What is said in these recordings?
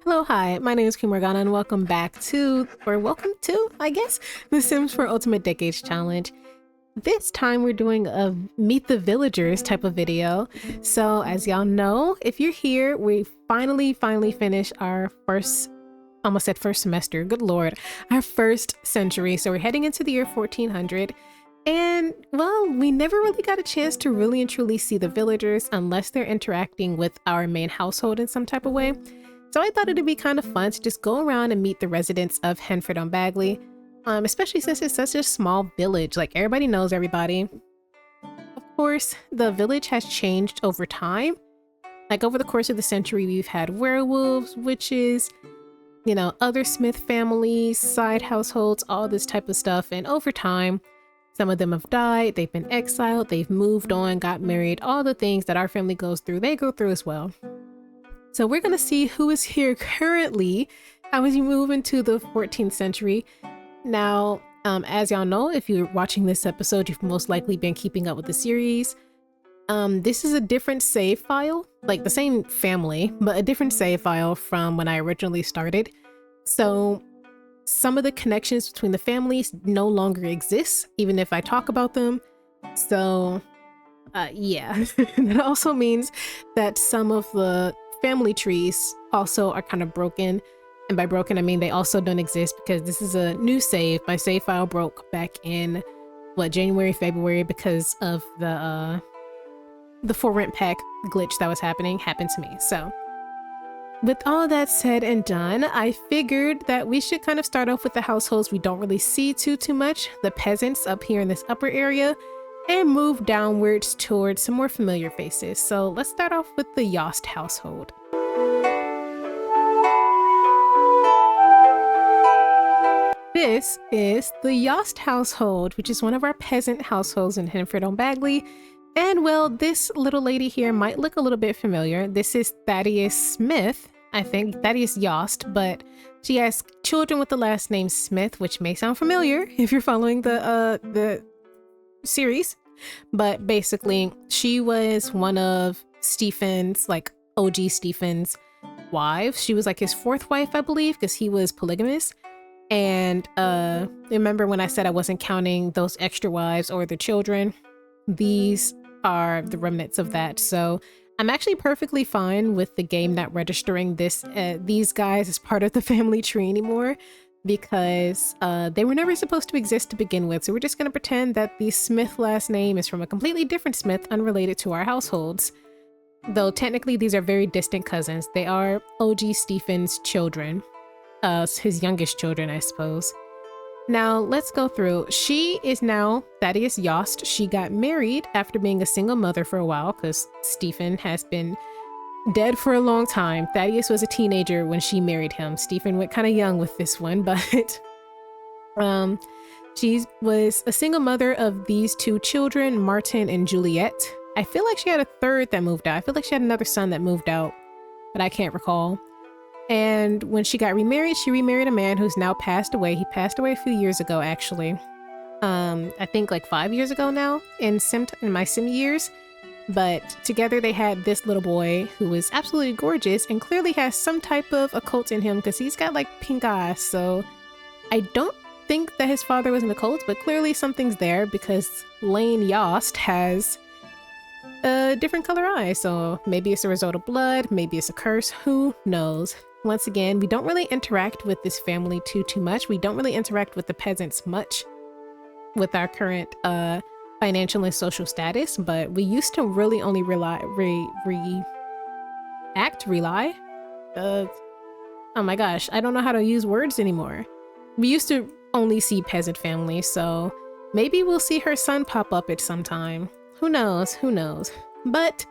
Hello, hi, my name is MomoMorgana and welcome to, I guess, The Sims 4 Ultimate Decades Challenge. This time we're doing a Meet the Villagers type of video. So as y'all know, if you're here, we finally finished our first semester, good lord, our first century. So we're heading into the year 1400. And well, we never really got a chance to really and truly see the villagers unless they're interacting with our main household in some type of way. So I thought it'd be kind of fun to just go around and meet the residents of Henford-on-Bagley, especially since it's such a small village, like everybody knows everybody. Of course, the village has changed over time. Like over the course of the century, we've had werewolves, witches, you know, other Smith families, side households, all this type of stuff. And over time, some of them have died, they've been exiled, they've moved on, got married, all the things that our family goes through, they go through as well. So we're going to see who is here currently as you move into the 14th century. Now, as y'all know, if you're watching this episode, you've most likely been keeping up with the series. This is a different save file, like the same family, but a different save file from when I originally started. So some of the connections between the families no longer exist, even if I talk about them. So yeah, that also means that some of the family trees also are kind of broken, and by broken I mean they also don't exist because this is a new save. My save file broke back in January, February because of the for rent pack glitch that was happened to me. So with all that said and done, I figured that we should kind of start off with the households we don't really see too much, the peasants up here in this upper area, and move downwards towards some more familiar faces. So let's start off with the Yost household. This is the Yost household, which is one of our peasant households in Henford-on-Bagley. And well, this little lady here might look a little bit familiar. This is Thaddeus Smith, I think, Thaddeus Yost, but she has children with the last name Smith, which may sound familiar if you're following the series. But basically, she was one of Stephen's, like OG Stephen's wives. She was like his fourth wife, I believe, because he was polygamous. And remember when I said I wasn't counting those extra wives or the children? These are the remnants of that. So I'm actually perfectly fine with the game not registering these guys as part of the family tree anymore, because they were never supposed to exist to begin with. So we're just going to pretend that the Smith last name is from a completely different Smith unrelated to our households. Though technically these are very distant cousins. They are OG Stephen's children, his youngest children, I suppose. Now let's go through. She is now Thaddeus Yost. She got married after being a single mother for a while because Stephen has been dead for a long time. Thaddeus was a teenager when she married him. Stephen went kind of young with this one, but she was a single mother of these two children, Martin and Juliet. I feel like she had a third that moved out. I feel like she had another son that moved out, but I can't recall. And when she got remarried, she remarried a man who's now passed away. He passed away a few years ago, actually. I think like 5 years ago now in my sim years. But together they had this little boy who was absolutely gorgeous and clearly has some type of occult in him because he's got like pink eyes. So I don't think that his father was in the cult, but clearly something's there because Lane Yost has a different color eyes. So maybe it's a result of blood, maybe it's a curse, who knows? Once again, we don't really interact with this family too much. We don't really interact with the peasants much with our current financial and social status, but we used to really only rely. Oh my gosh, I don't know how to use words anymore. We used to only see peasant families, so maybe we'll see her son pop up at some time. Who knows? But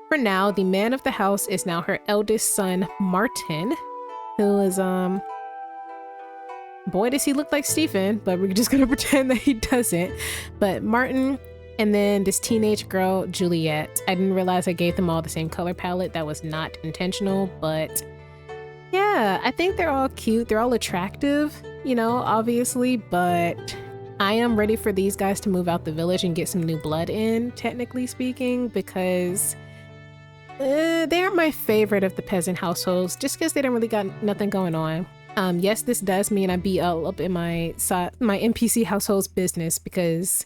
for now, the man of the house is now her eldest son, Martin, who is, boy, does he look like Stephen, but we're just gonna pretend that he doesn't. But Martin, and then this teenage girl, Juliet. I didn't realize I gave them all the same color palette. That was not intentional, but yeah, I think they're all cute. They're all attractive, you know, obviously, but I am ready for these guys to move out the village and get some new blood in, technically speaking, because They aren't my favorite of the peasant households, just because they don't really got nothing going on. Yes, this does mean I be all up in my NPC household's business, because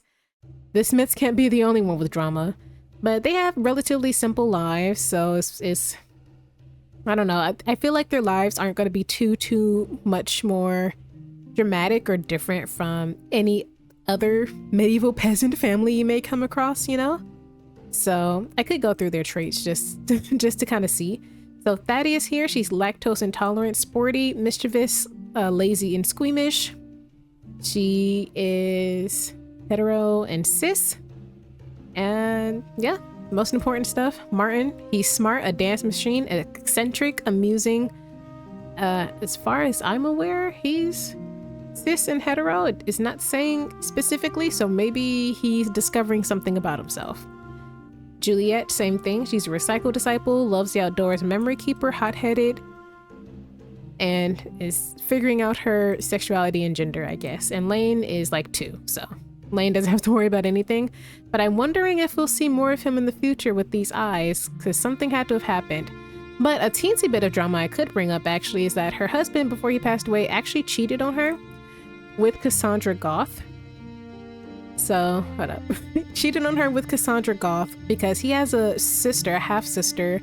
the Smiths can't be the only one with drama. But they have relatively simple lives, so it's I don't know. I feel like their lives aren't going to be too much more dramatic or different from any other medieval peasant family you may come across, you know? So I could go through their traits just to kind of see. So Thaddeus here, she's lactose intolerant, sporty, mischievous, lazy, and squeamish. She is hetero and cis. And yeah, most important stuff. Martin, he's smart, a dance machine, eccentric, amusing. As far as I'm aware, he's cis and hetero. It is not saying specifically, so maybe he's discovering something about himself. Juliet, same thing. She's a recycle disciple, loves the outdoors, memory keeper, hot-headed, and is figuring out her sexuality and gender, I guess. And Lane is like 2, so Lane doesn't have to worry about anything. But I'm wondering if we'll see more of him in the future with these eyes, because something had to have happened. But a teensy bit of drama I could bring up, actually, is that her husband, before he passed away, actually cheated on her with Cassandra Goth. So, hold up. Cheated on her with Cassandra Goth because he has a sister, a half-sister,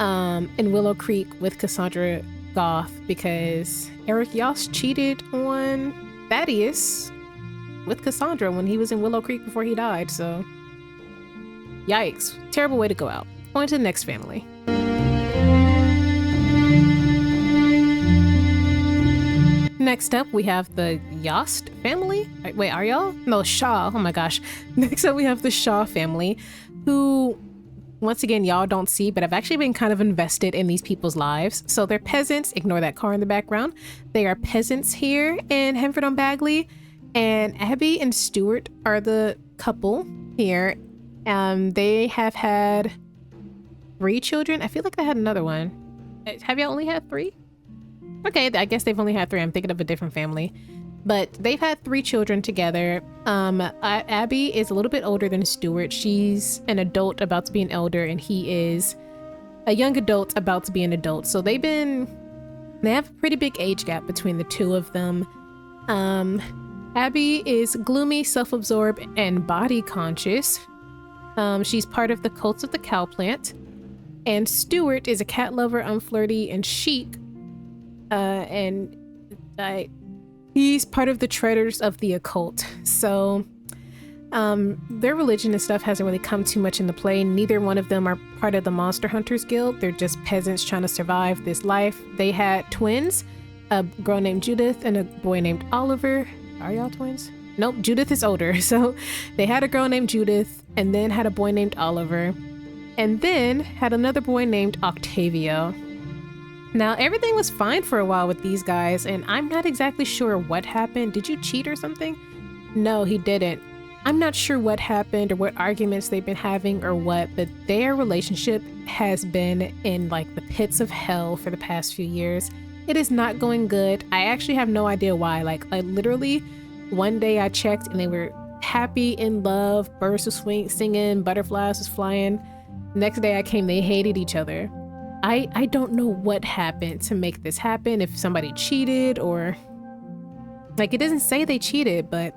in Willow Creek with Cassandra Goth, because Eric Yost cheated on Thaddeus with Cassandra when he was in Willow Creek before he died, so yikes. Terrible way to go out. On to the next family. Next up, we have the Yost family. Wait, are y'all? No, Shah. Oh my gosh. Next up, we have the Shah family, who, once again, y'all don't see, but I've actually been kind of invested in these people's lives. So they're peasants. Ignore that car in the background. They are peasants here in Henford-on-Bagley, and Abby and Stuart are the couple here. They have had 3 children. I feel like they had another one. Have y'all only had 3? Okay, I guess they've only had 3. I'm thinking of a different family. But they've had 3 children together. Abby is a little bit older than Stuart. She's an adult about to be an elder, and he is a young adult about to be an adult. So they have a pretty big age gap between the 2 of them. Abby is gloomy, self-absorbed, and body conscious. She's part of the cults of the cow plant. And Stuart is a cat lover, unflirty, and chic. He's part of the Treaders of the Occult. So their religion and stuff hasn't really come too much into play. Neither one of them are part of the Monster Hunters Guild. They're just peasants trying to survive this life. They had twins, a girl named Judith and a boy named Oliver. Are y'all twins? Nope, Judith is older. So they had a girl named Judith, and then had a boy named Oliver, and then had another boy named Octavio. Now, everything was fine for a while with these guys, and I'm not exactly sure what happened. Did you cheat or something? No, he didn't. I'm not sure what happened or what arguments they've been having or what, but their relationship has been in like the pits of hell for the past few years. It is not going good. I actually have no idea why. Like, I literally, one day I checked and they were happy, in love, birds were singing, butterflies was flying. Next day I came, they hated each other. I don't know what happened to make this happen, if somebody cheated or, like, it doesn't say they cheated, but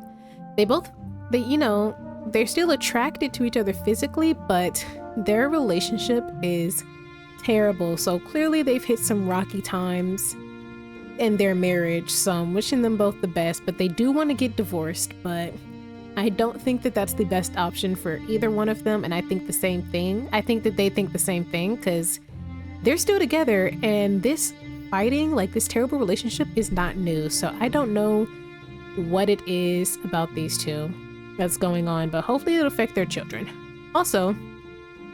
they're still attracted to each other physically, but their relationship is terrible. So clearly they've hit some rocky times in their marriage. So I'm wishing them both the best, but they do want to get divorced, but I don't think that that's the best option for either one of them. And I think the same thing. I think that they think the same thing, because they're still together, and this fighting, like this terrible relationship, is not new. So I don't know what it is about these two that's going on, but hopefully it'll affect their children. Also,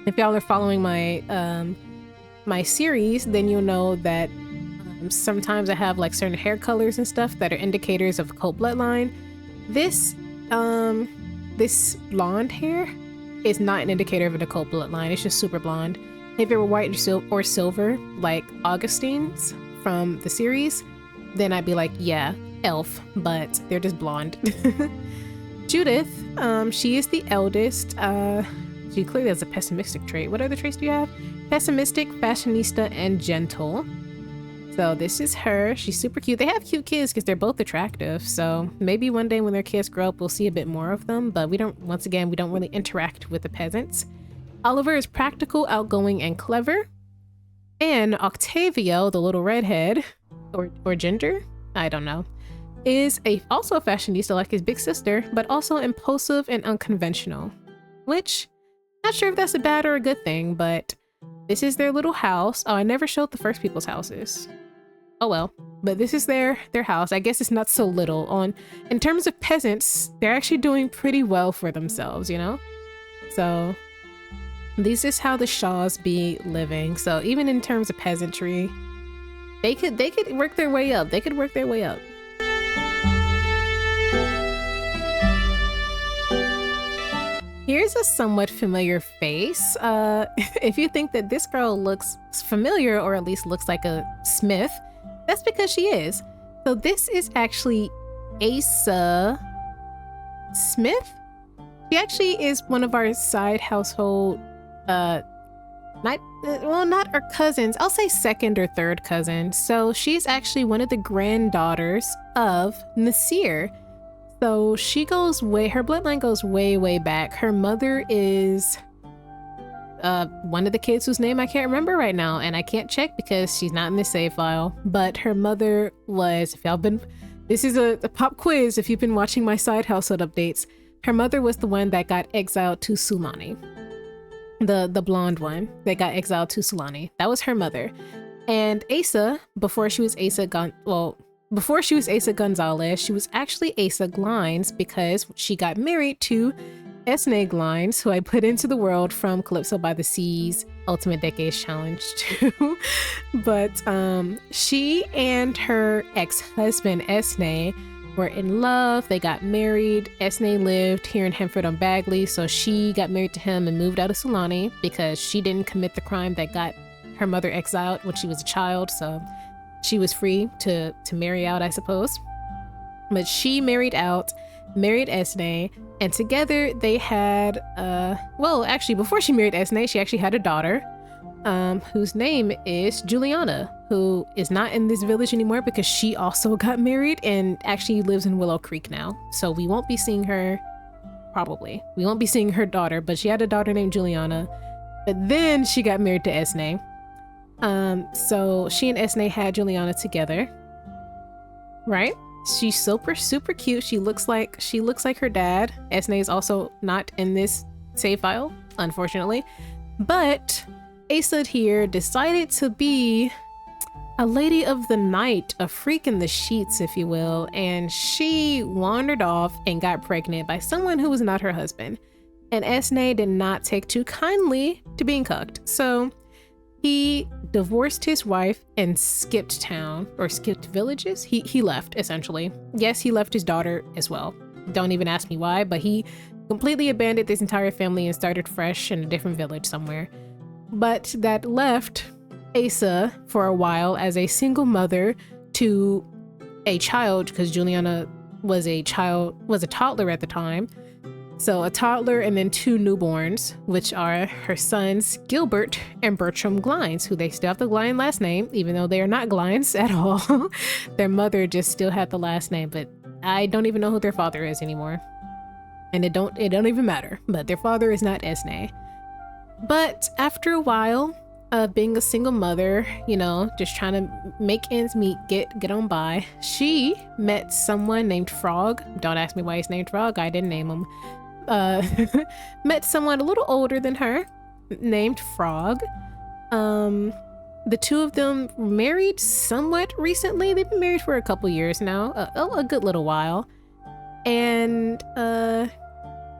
if y'all are following my my series, then you'll know that sometimes I have like certain hair colors and stuff that are indicators of cult bloodline. This blonde hair is not an indicator of an occult bloodline. It's just super blonde. If it were white or silver, like Augustine's from the series, then I'd be like, yeah, elf, but they're just blonde. Judith, she is the eldest. She clearly has a pessimistic trait. What other traits do you have? pessimistic, fashionista, and gentle. So this is her. She's super cute. They have cute kids because they're both attractive. So maybe one day when their kids grow up, we'll see a bit more of them. But we don't really interact with the peasants. Oliver is practical, outgoing, and clever. And Octavio, the little redhead, or Ginger, I don't know, is also a fashionista like his big sister, but also impulsive and unconventional. Which, not sure if that's a bad or a good thing, but this is their little house. Oh, I never showed the first people's houses. Oh well, but this is their house. I guess it's not so little. In terms of peasants, they're actually doing pretty well for themselves, you know? So this is how the Shahs be living. So even in terms of peasantry, they could work their way up. They could work their way up. Here's a somewhat familiar face. If you think that this girl looks familiar, or at least looks like a Smith, that's because she is. So this is actually Asa Smith. She actually is one of our side household, not our cousins. I'll say second or third cousin. So she's actually one of the granddaughters of Nasir. So her bloodline goes way, way back. Her mother is one of the kids whose name I can't remember right now, and I can't check because she's not in the save file. But her mother was, this is a pop quiz if you've been watching my side household updates. Her mother was the one that got exiled to Sulani. The blonde one that got exiled to Sulani. That was her mother. And Asa, before she was Asa Gonzalez, she was actually Asa Glines because she got married to Esne Glines, who I put into the world from Calypso by the Seas Ultimate Decades Challenge too. But she and her ex-husband Esne were in love. They got married. Esne lived here in Henford-on-Bagley, so she got married to him and moved out of Sulani because she didn't commit the crime that got her mother exiled when she was a child. So she was free to marry out, I suppose. But she married Esne, and together they had, actually before she married Esne, she actually had a daughter, whose name is Juliana, who is not in this village anymore because she also got married and actually lives in Willow Creek now. So we won't be seeing her, probably. We won't be seeing her daughter, but she had a daughter named Juliana. But then she got married to Esne. So she and Esne had Juliana together, right? She's super cute. She looks like her dad. Esne is also not in this save file, unfortunately. But Asa here decided to be a lady of the night, a freak in the sheets, if you will, and she wandered off and got pregnant by someone who was not her husband. And Esne did not take too kindly to being cucked. So he divorced his wife and skipped town, or skipped villages. He left, essentially. Yes, he left his daughter as well. Don't even ask me why, but he completely abandoned this entire family and started fresh in a different village somewhere. But that left Asa for a while as a single mother to a child, because Juliana was a toddler at the time. So a toddler and then 2 newborns, which are her sons, Gilbert and Bertram Glines, who they still have the Glines last name, even though they are not Glines at all. Their mother just still had the last name, but I don't even know who their father is anymore. And it don't even matter, but their father is not Esne. But after a while of being a single mother, you know, just trying to make ends meet, get on by, she met someone named Frog. Don't ask me why he's named Frog. I didn't name him. Met someone a little older than her named Frog. The two of them married somewhat recently. They've been married for a couple years now, a good little while. And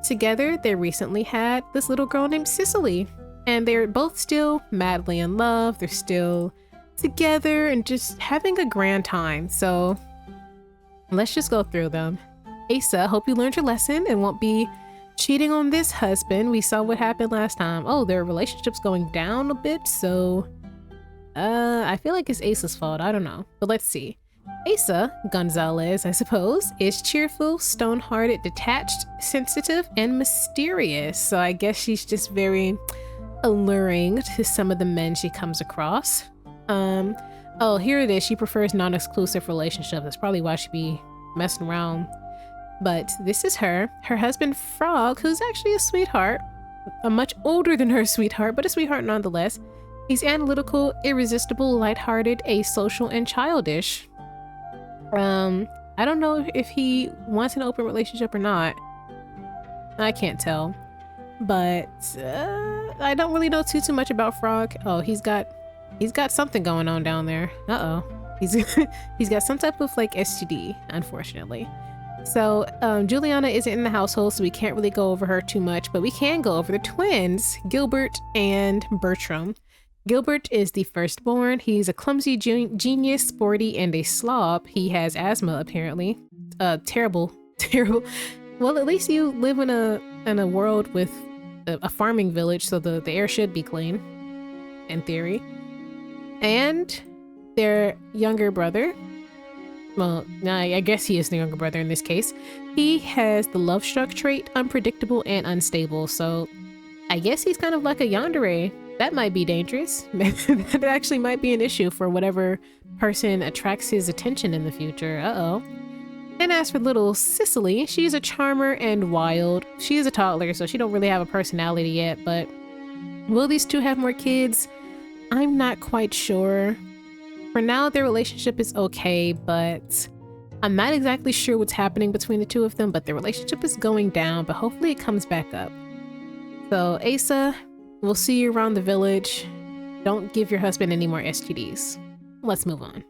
together they recently had this little girl named Cicely, and they're both still madly in love. They're still together and just having a grand time. So let's just go through them. Asa, hope you learned your lesson and won't be cheating on this husband. We saw what happened last time. Oh, their relationship's going down a bit, so I feel like it's Asa's fault. I don't know, but let's see. Asa Gonzalez, I suppose, is cheerful, stone-hearted, detached, sensitive, and mysterious. So I guess she's just very alluring to some of the men she comes across. Oh, here it is. She prefers non-exclusive relationships. That's probably why she'd be messing around. But this is her husband Frog, who's actually a sweetheart, a much older than her sweetheart, but a sweetheart nonetheless. He's analytical, irresistible, lighthearted, asocial, and childish. I don't know if he wants an open relationship or not. I can't tell, but I don't really know too much about Frog. Oh, he's got something going on down there. He's got some type of like STD, unfortunately. So Juliana isn't in the household, so we can't really go over her too much, but we can go over the twins, Gilbert and Bertram. Gilbert is the firstborn. He's a clumsy genius, sporty, and a slob. He has asthma, apparently. Terrible. Well, at least you live in a world with a farming village, so the air should be clean, in theory. And their younger brother, well, I guess he is the younger brother in this case. He has the love struck trait, unpredictable and unstable. So I guess he's kind of like a yandere. That might be dangerous. That actually might be an issue for whatever person attracts his attention in the future. And as for little Cicely, she's a charmer and wild. She is a toddler, so she don't really have a personality yet, but will these two have more kids? I'm not quite sure. For now, their relationship is okay, but I'm not exactly sure what's happening between the two of them, but their relationship is going down, but hopefully it comes back up. So Asa, we'll see you around the village. Don't give your husband any more STDs. Let's move on.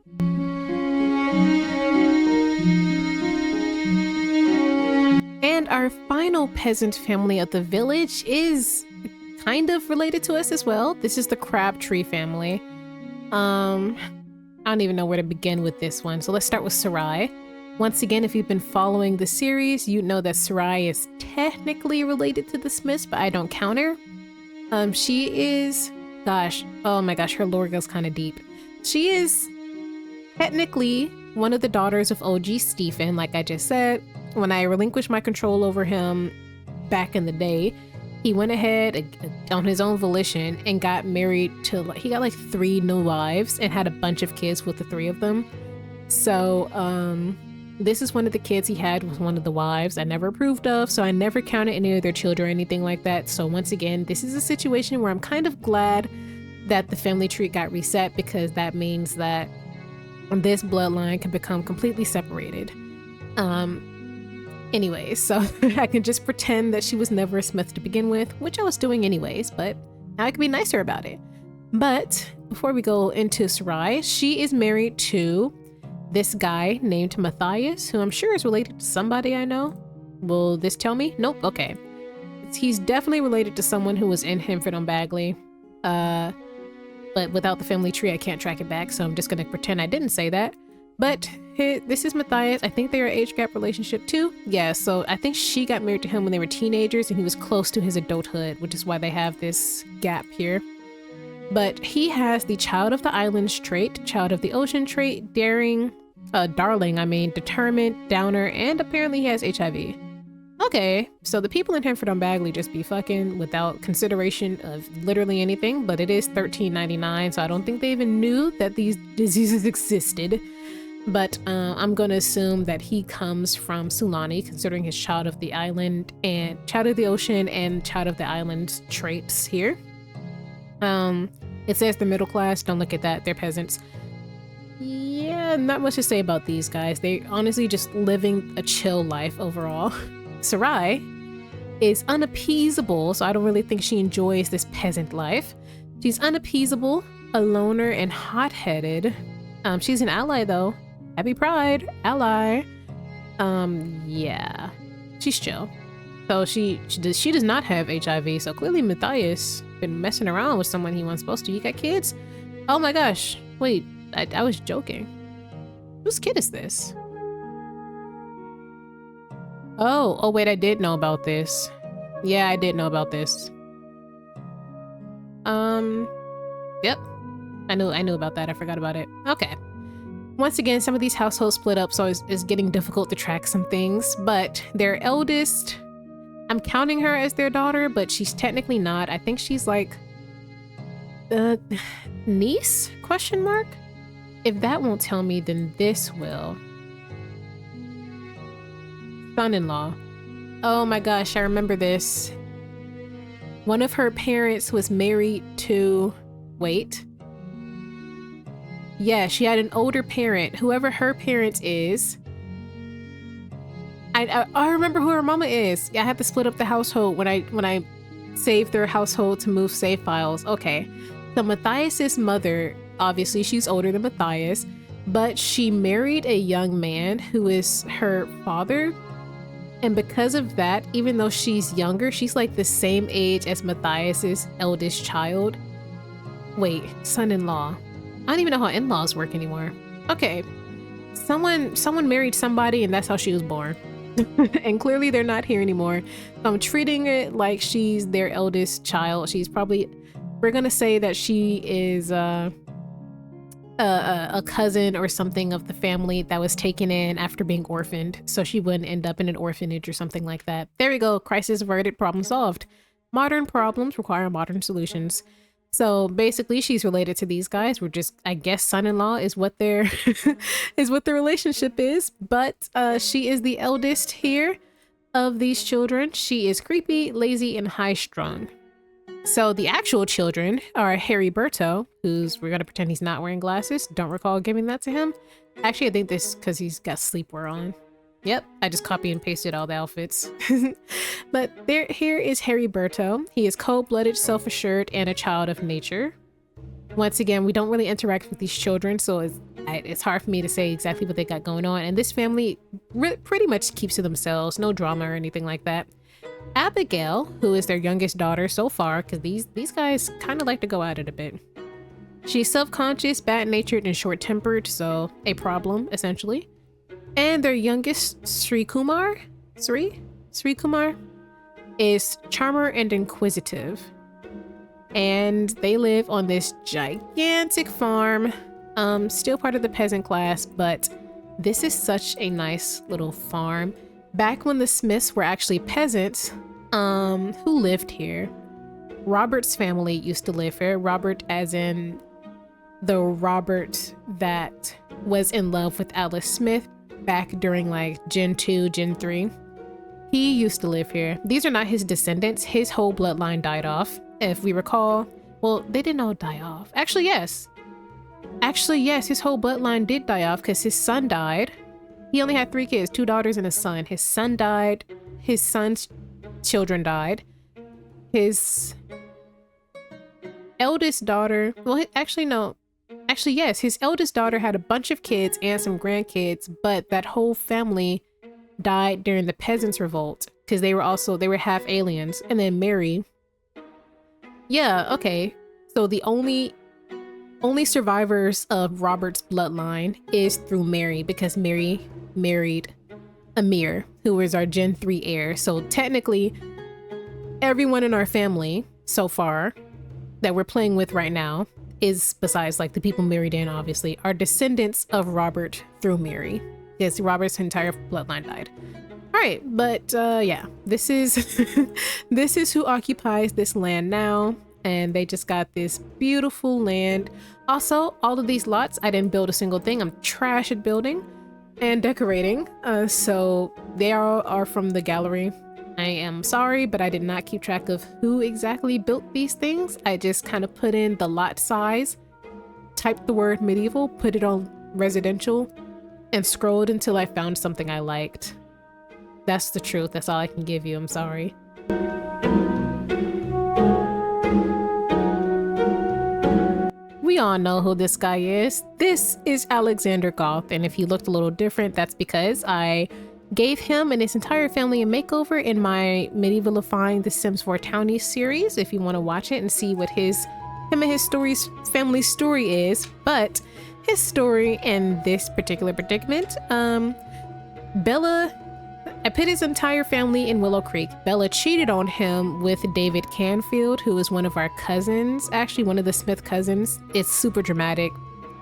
And our final peasant family of the village is kind of related to us as well. This is the Crabtree family. I don't even know where to begin with this one. So let's start with Sarai. Once again, if you've been following the series, you know that Sarai is technically related to the Smiths, but I don't count her. She is, oh my gosh, her lore goes kind of deep. She is technically one of the daughters of OG Stephen, like I just said. When I relinquished my control over him back in the day, he went ahead on his own volition and got married to, he got like 3 new wives and had a bunch of kids with the 3 of them. So, this is one of the kids he had with one of the wives I never approved of, so I never counted any of their children or anything like that. So once again, this is a situation where I'm kind of glad that the family tree got reset, because that means that this bloodline can become completely separated. Anyways, so I can just pretend that she was never a Smith to begin with, which I was doing anyways, but now I can be nicer about it. But before we go into Sarai, she is married to this guy named Matthias, who I'm sure is related to somebody I know. Will this tell me? Nope. Okay. He's definitely related to someone who was in Henford-on-Bagley. But without the family tree, I can't track it back, so I'm just gonna pretend I didn't say that. But this is Matthias. I think they're an age gap relationship too. Yeah, so I think she got married to him when they were teenagers and he was close to his adulthood, which is why they have this gap here. But he has the child of the islands trait, child of the ocean trait, darling, determined, downer, and apparently he has HIV. Okay, so the people in Henford-on-Bagley just be fucking without consideration of literally anything, but it is 1399, so I don't think they even knew that these diseases existed. But I'm gonna assume that he comes from Sulani, considering his child of the island and child of the ocean and child of the island traits here. It says the middle class. Don't look at that. They're peasants. Yeah, not much to say about these guys. They honestly just living a chill life overall. Sarai is unappeasable, so I don't really think she enjoys this peasant life. She's unappeasable, a loner, and hot-headed. She's an ally though. Happy Pride, ally. Yeah, she's chill. So she does not have HIV. So clearly Matthias been messing around with someone he wasn't supposed to. You got kids? Oh my gosh! Wait, I was joking. Whose kid is this? Oh wait, I did know about this. Yeah, I did know about this. Yep. I knew about that. I forgot about it. Okay. Once again, some of these households split up, so it's getting difficult to track some things. But their eldest, I'm counting her as their daughter, but she's technically not. I think she's like niece, question mark? If that won't tell me, then this will. Son-in-law. Oh my gosh, I remember this. One of her parents was married to, wait. Yeah, she had an older parent, whoever her parent is. I remember who her mama is. I had to split up the household when I saved their household to move save files. Okay, so Matthias's mother, obviously she's older than Matthias, but she married a young man who is her father. And because of that, even though she's younger, she's like the same age as Matthias's eldest child. Wait, son-in-law. I don't even know how in-laws work anymore. Okay, someone married somebody and that's how she was born. And clearly they're not here anymore. So I'm treating it like she's their eldest child. She's probably, we're gonna say that she is a cousin or something of the family that was taken in after being orphaned, so she wouldn't end up in an orphanage or something like that. There we go, crisis averted, problem solved. Modern problems require modern solutions. So basically she's related to these guys. We're just, I guess, son-in-law is what their is what the relationship is, but she is the eldest here of these children. She is creepy, lazy, and high-strung. So the actual children are Heriberto, who's, we're gonna pretend he's not wearing glasses. Don't recall giving that to him. Actually, I think this because he's got sleepwear on. Yep, I just copy and pasted all the outfits. But here is Heriberto. He is cold-blooded, self-assured, and a child of nature. Once again, we don't really interact with these children, so it's hard for me to say exactly what they got going on. And this family pretty much keeps to themselves, no drama or anything like that. Abigail, who is their youngest daughter so far, because these guys kind of like to go at it a bit. She's self-conscious, bad-natured, and short-tempered, so a problem, essentially. And their youngest, Sri Kumar, is charmer and inquisitive. And they live on this gigantic farm, still part of the peasant class, but this is such a nice little farm. Back when the Smiths were actually peasants, who lived here? Robert's family used to live here. Robert as in the Robert that was in love with Alice Smith back during like Gen 2, Gen 3. He used to live here. These are not his descendants. His whole bloodline died off. If we recall, well, they didn't all die off. Actually, yes. His whole bloodline did die off because his son died. He only had 3 kids, 2 daughters and a son. His son died. His son's children died. His eldest daughter, well, actually, no. Actually, yes, his eldest daughter had a bunch of kids and some grandkids, but that whole family died during the Peasants' Revolt because they were half aliens. And then Mary. Yeah, okay. So the only survivors of Robert's bloodline is through Mary, because Mary married Amir, who was our Gen 3 heir. So technically, everyone in our family so far that we're playing with right now is, besides like the people married in, obviously, are descendants of Robert through Mary. Yes, Robert's entire bloodline died. All right, but yeah, this is this is who occupies this land now, and they just got this beautiful land. Also, all of these lots, I didn't build a single thing. I'm trash at building and decorating, so they are from the gallery. I am sorry, but I did not keep track of who exactly built these things. I just kind of put in the lot size, typed the word medieval, put it on residential, and scrolled until I found something I liked. That's the truth. That's all I can give you. I'm sorry. We all know who this guy is. This is Alexander Goth, and if he looked a little different, that's because I gave him and his entire family a makeover in my Medieval-ifying The Sims 4 Townies series, if you want to watch it and see what him and his family story is. But his story in this particular predicament, Bella, I put his entire family in Willow Creek. Bella cheated on him with David Canfield, who is one of our cousins, actually one of the Smith cousins. It's super dramatic.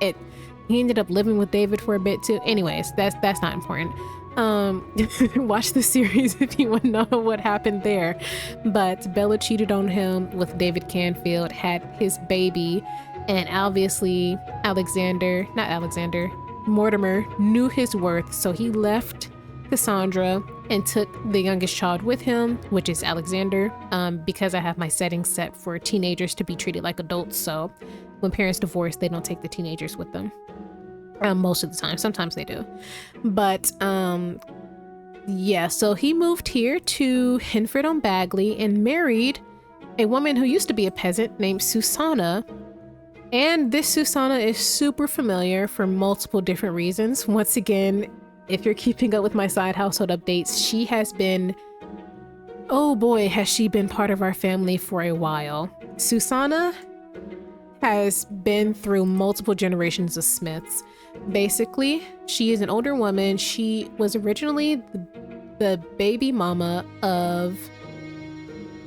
He ended up living with David for a bit too. Anyways, that's not important. Watch the series if you want to know what happened there. But Bella cheated on him with David Canfield, had his baby, and obviously Mortimer knew his worth, so he left Cassandra and took the youngest child with him, which is Alexander, because I have my settings set for teenagers to be treated like adults. So when parents divorce, they don't take the teenagers with them. Most of the time. Sometimes they do. But yeah, so he moved here to Henford-on-Bagley and married a woman who used to be a peasant named Susanna. And this Susanna is super familiar for multiple different reasons. Once again, if you're keeping up with my side household updates, she has been, oh boy, has she been part of our family for a while. Susanna has been through multiple generations of Smiths. Basically, she is an older woman. She was originally the baby mama of,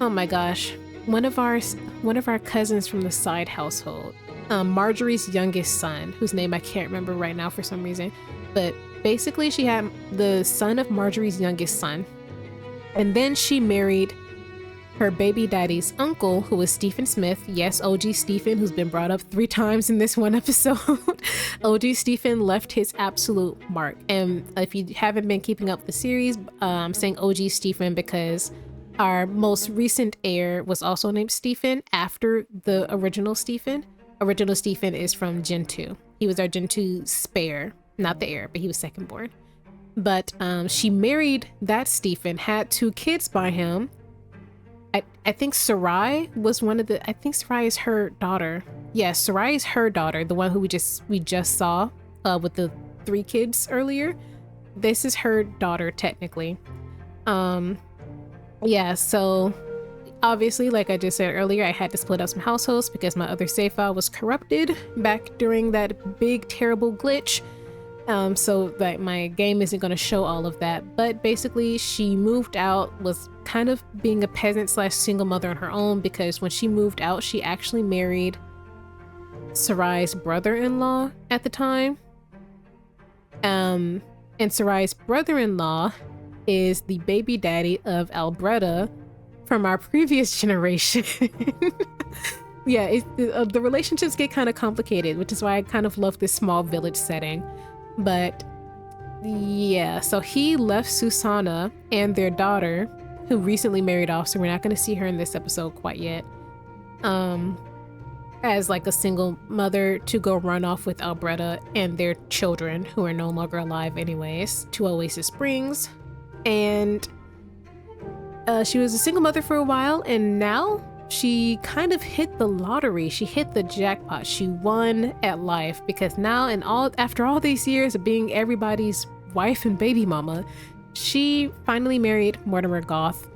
oh my gosh, one of our cousins from the side household, Marjorie's youngest son, whose name I can't remember right now for some reason. But basically, she had the son of Marjorie's youngest son, and then she married her baby daddy's uncle, who was Stephen Smith. Yes, OG Stephen, who's been brought up 3 times in this one episode. OG Stephen left his absolute mark. And if you haven't been keeping up the series, I'm saying OG Stephen because our most recent heir was also named Stephen after the original Stephen. Original Stephen is from Gen 2. He was our Gen 2 spare, not the heir, but he was second born. But she married that Stephen, had 2 kids by him. I think Sarai was one of the, I think Sarai is her daughter. Yes, Sarai is her daughter, the one who we just saw with the 3 kids earlier. This is her daughter technically. Yeah, so obviously, like I just said earlier, I had to split up some households because my other save file was corrupted back during that big terrible glitch. So that my game isn't going to show all of that, but basically she moved out, was kind of being a peasant / single mother on her own, because when she moved out, she actually married Sarai's brother-in-law at the time. And Sarai's brother-in-law is the baby daddy of Alberta from our previous generation. Yeah, the relationships get kind of complicated, which is why I kind of love this small village setting. But yeah, so he left Susanna and their daughter, who recently married off, so we're not going to see her in this episode quite yet, as like a single mother to go run off with Alberta and their children, who are no longer alive anyways, to Oasis Springs. And she was a single mother for a while, and now she kind of hit the lottery. She hit the jackpot. She won at life, because now, after all these years of being everybody's wife and baby mama, she finally married Mortimer Goth.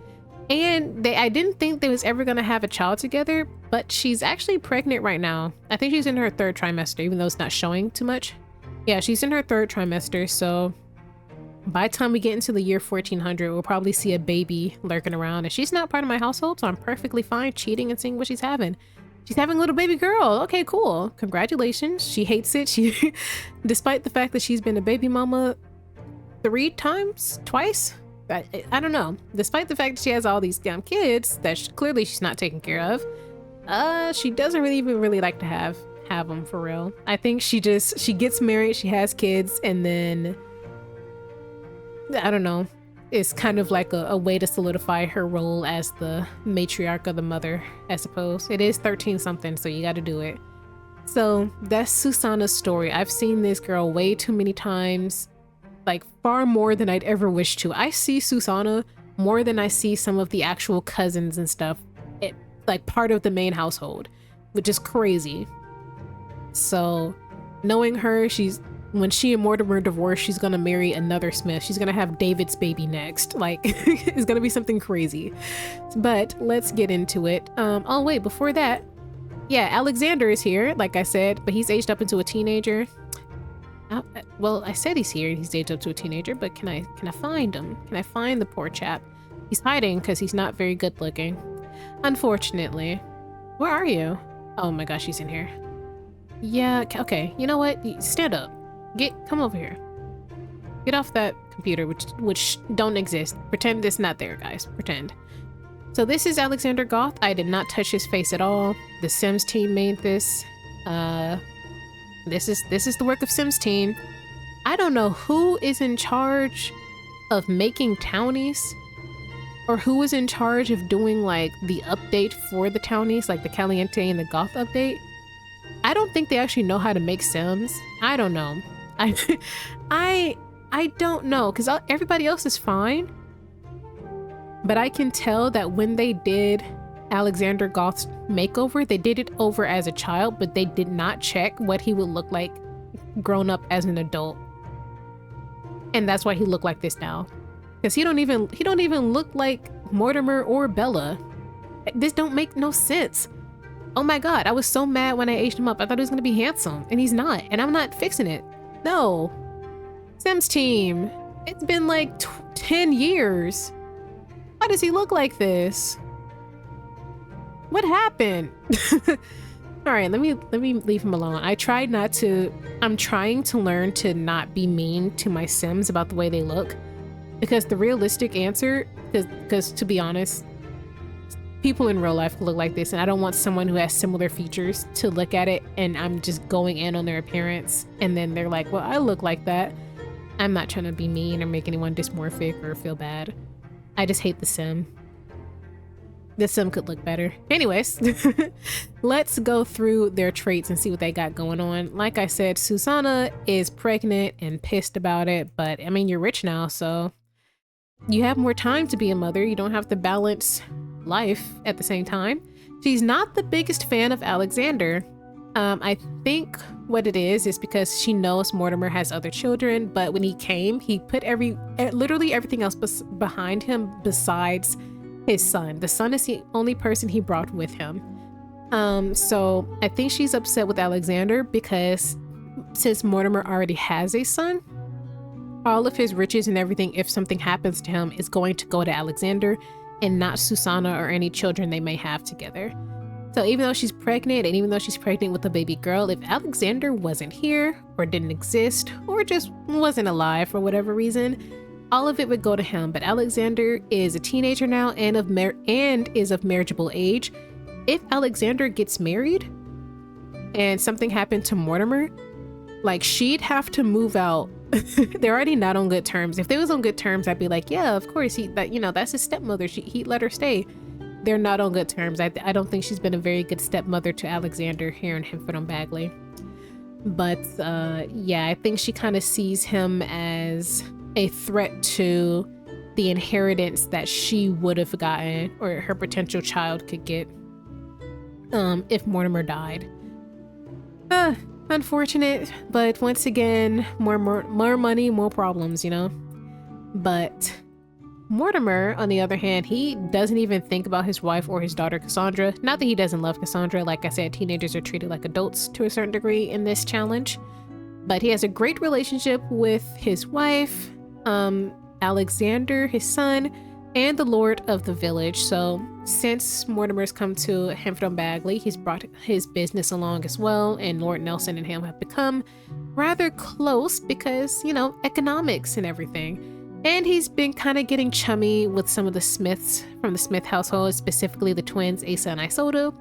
And I didn't think they was ever gonna have a child together, but she's actually pregnant right now. I think she's in her 3rd trimester, even though it's not showing too much. Yeah, she's in her 3rd trimester, so by the time we get into the year 1400, we'll probably see a baby lurking around, and she's not part of my household, so I'm perfectly fine cheating and seeing what she's having. She's having a little baby girl. Okay, cool. Congratulations. She hates it. She, despite the fact that she's been a baby mama 3 times, twice. I don't know. Despite the fact that she has all these damn kids that clearly she's not taking care of, she doesn't even really like to have them for real. I think she gets married, she has kids, and then I don't know. It's kind of like a way to solidify her role as the matriarch of the mother, I suppose. It is 13 something, so you got to do it. So that's Susanna's story. I've seen this girl way too many times, like far more than I'd ever wish to. I see Susanna more than I see some of the actual cousins and stuff, like part of the main household, which is crazy. So knowing her, when she and Mortimer divorce, she's gonna marry another Smith. She's gonna have David's baby next. Like, it's gonna be something crazy. But let's get into it. Oh wait, before that, yeah, Alexander is here, like I said, but he's aged up into a teenager. Well, I said he's here. He's aged up to a teenager, but can I find him? Can I find the poor chap? He's hiding because he's not very good looking, unfortunately. Where are you? Oh my gosh, he's in here. Yeah, okay. You know what? Stand up. Come over here. Get off that computer, which don't exist. Pretend it's not there, guys. Pretend. So this is Alexander Goth. I did not touch his face at all. The Sims team made this. This is the work of Sims team. I don't know who is in charge of making townies, or who is in charge of doing like the update for the townies, like the Caliente and the Goth update. I don't think they actually know how to make Sims. I don't know. I don't know, because everybody else is fine. But I can tell that when they did Alexander Goth's makeover, they did it over as a child, but they did not check what he would look like grown up as an adult. And that's why he looked like this now. Because he don't even look like Mortimer or Bella. This don't make no sense. Oh my god, I was so mad when I aged him up. I thought he was gonna be handsome, and he's not, and I'm not fixing it. No. Sims team, it's been like 10 years. Why does he look like this? What happened? All right, let me leave him alone. I'm trying to learn to not be mean to my Sims about the way they look, because the realistic answer, because to be honest, people in real life look like this, and I don't want someone who has similar features to look at it and I'm just going in on their appearance and then they're like, well, I look like that. I'm not trying to be mean or make anyone dysmorphic or feel bad. I just hate the Sim. The Sim could look better. Anyways, let's go through their traits and see what they got going on. Like I said, Susanna is pregnant and pissed about it, but I mean, you're rich now, so you have more time to be a mother. You don't have to balance life at the same time. She's not the biggest fan of Alexander. I think what it is because she knows Mortimer has other children, but when he came, he put literally everything else behind him besides his son. The son is the only person he brought with him. So I think she's upset with Alexander because since Mortimer already has a son, all of his riches and everything, if something happens to him, is going to go to Alexander and not Susanna or any children they may have together. So even though she's pregnant, and even though she's pregnant with a baby girl, if Alexander wasn't here or didn't exist or just wasn't alive for whatever reason, all of it would go to him. But Alexander is a teenager now and is of marriageable age. If Alexander gets married and something happened to Mortimer, like, she'd have to move out. They're already not on good terms. If they was on good terms, I'd be like, yeah, of course, that's his stepmother. He'd let her stay. They're not on good terms. I don't think she's been a very good stepmother to Alexander here in Henford-on-Bagley. But yeah, I think she kind of sees him as a threat to the inheritance that she would have gotten, or her potential child could get, if Mortimer died. Unfortunate, but once again, more money, more problems, you know? But Mortimer, on the other hand, he doesn't even think about his wife or his daughter Cassandra. Not that he doesn't love Cassandra. Like I said, teenagers are treated like adults to a certain degree in this challenge. But he has a great relationship with his wife, Alexander, his son, and the lord of the village. So since Mortimer's come to Henford-on-Bagley, he's brought his business along as well, and Lord Nelson and him have become rather close because, you know, economics and everything. And he's been kind of getting chummy with some of the Smiths from the Smith household, specifically the twins Asa and Isoda,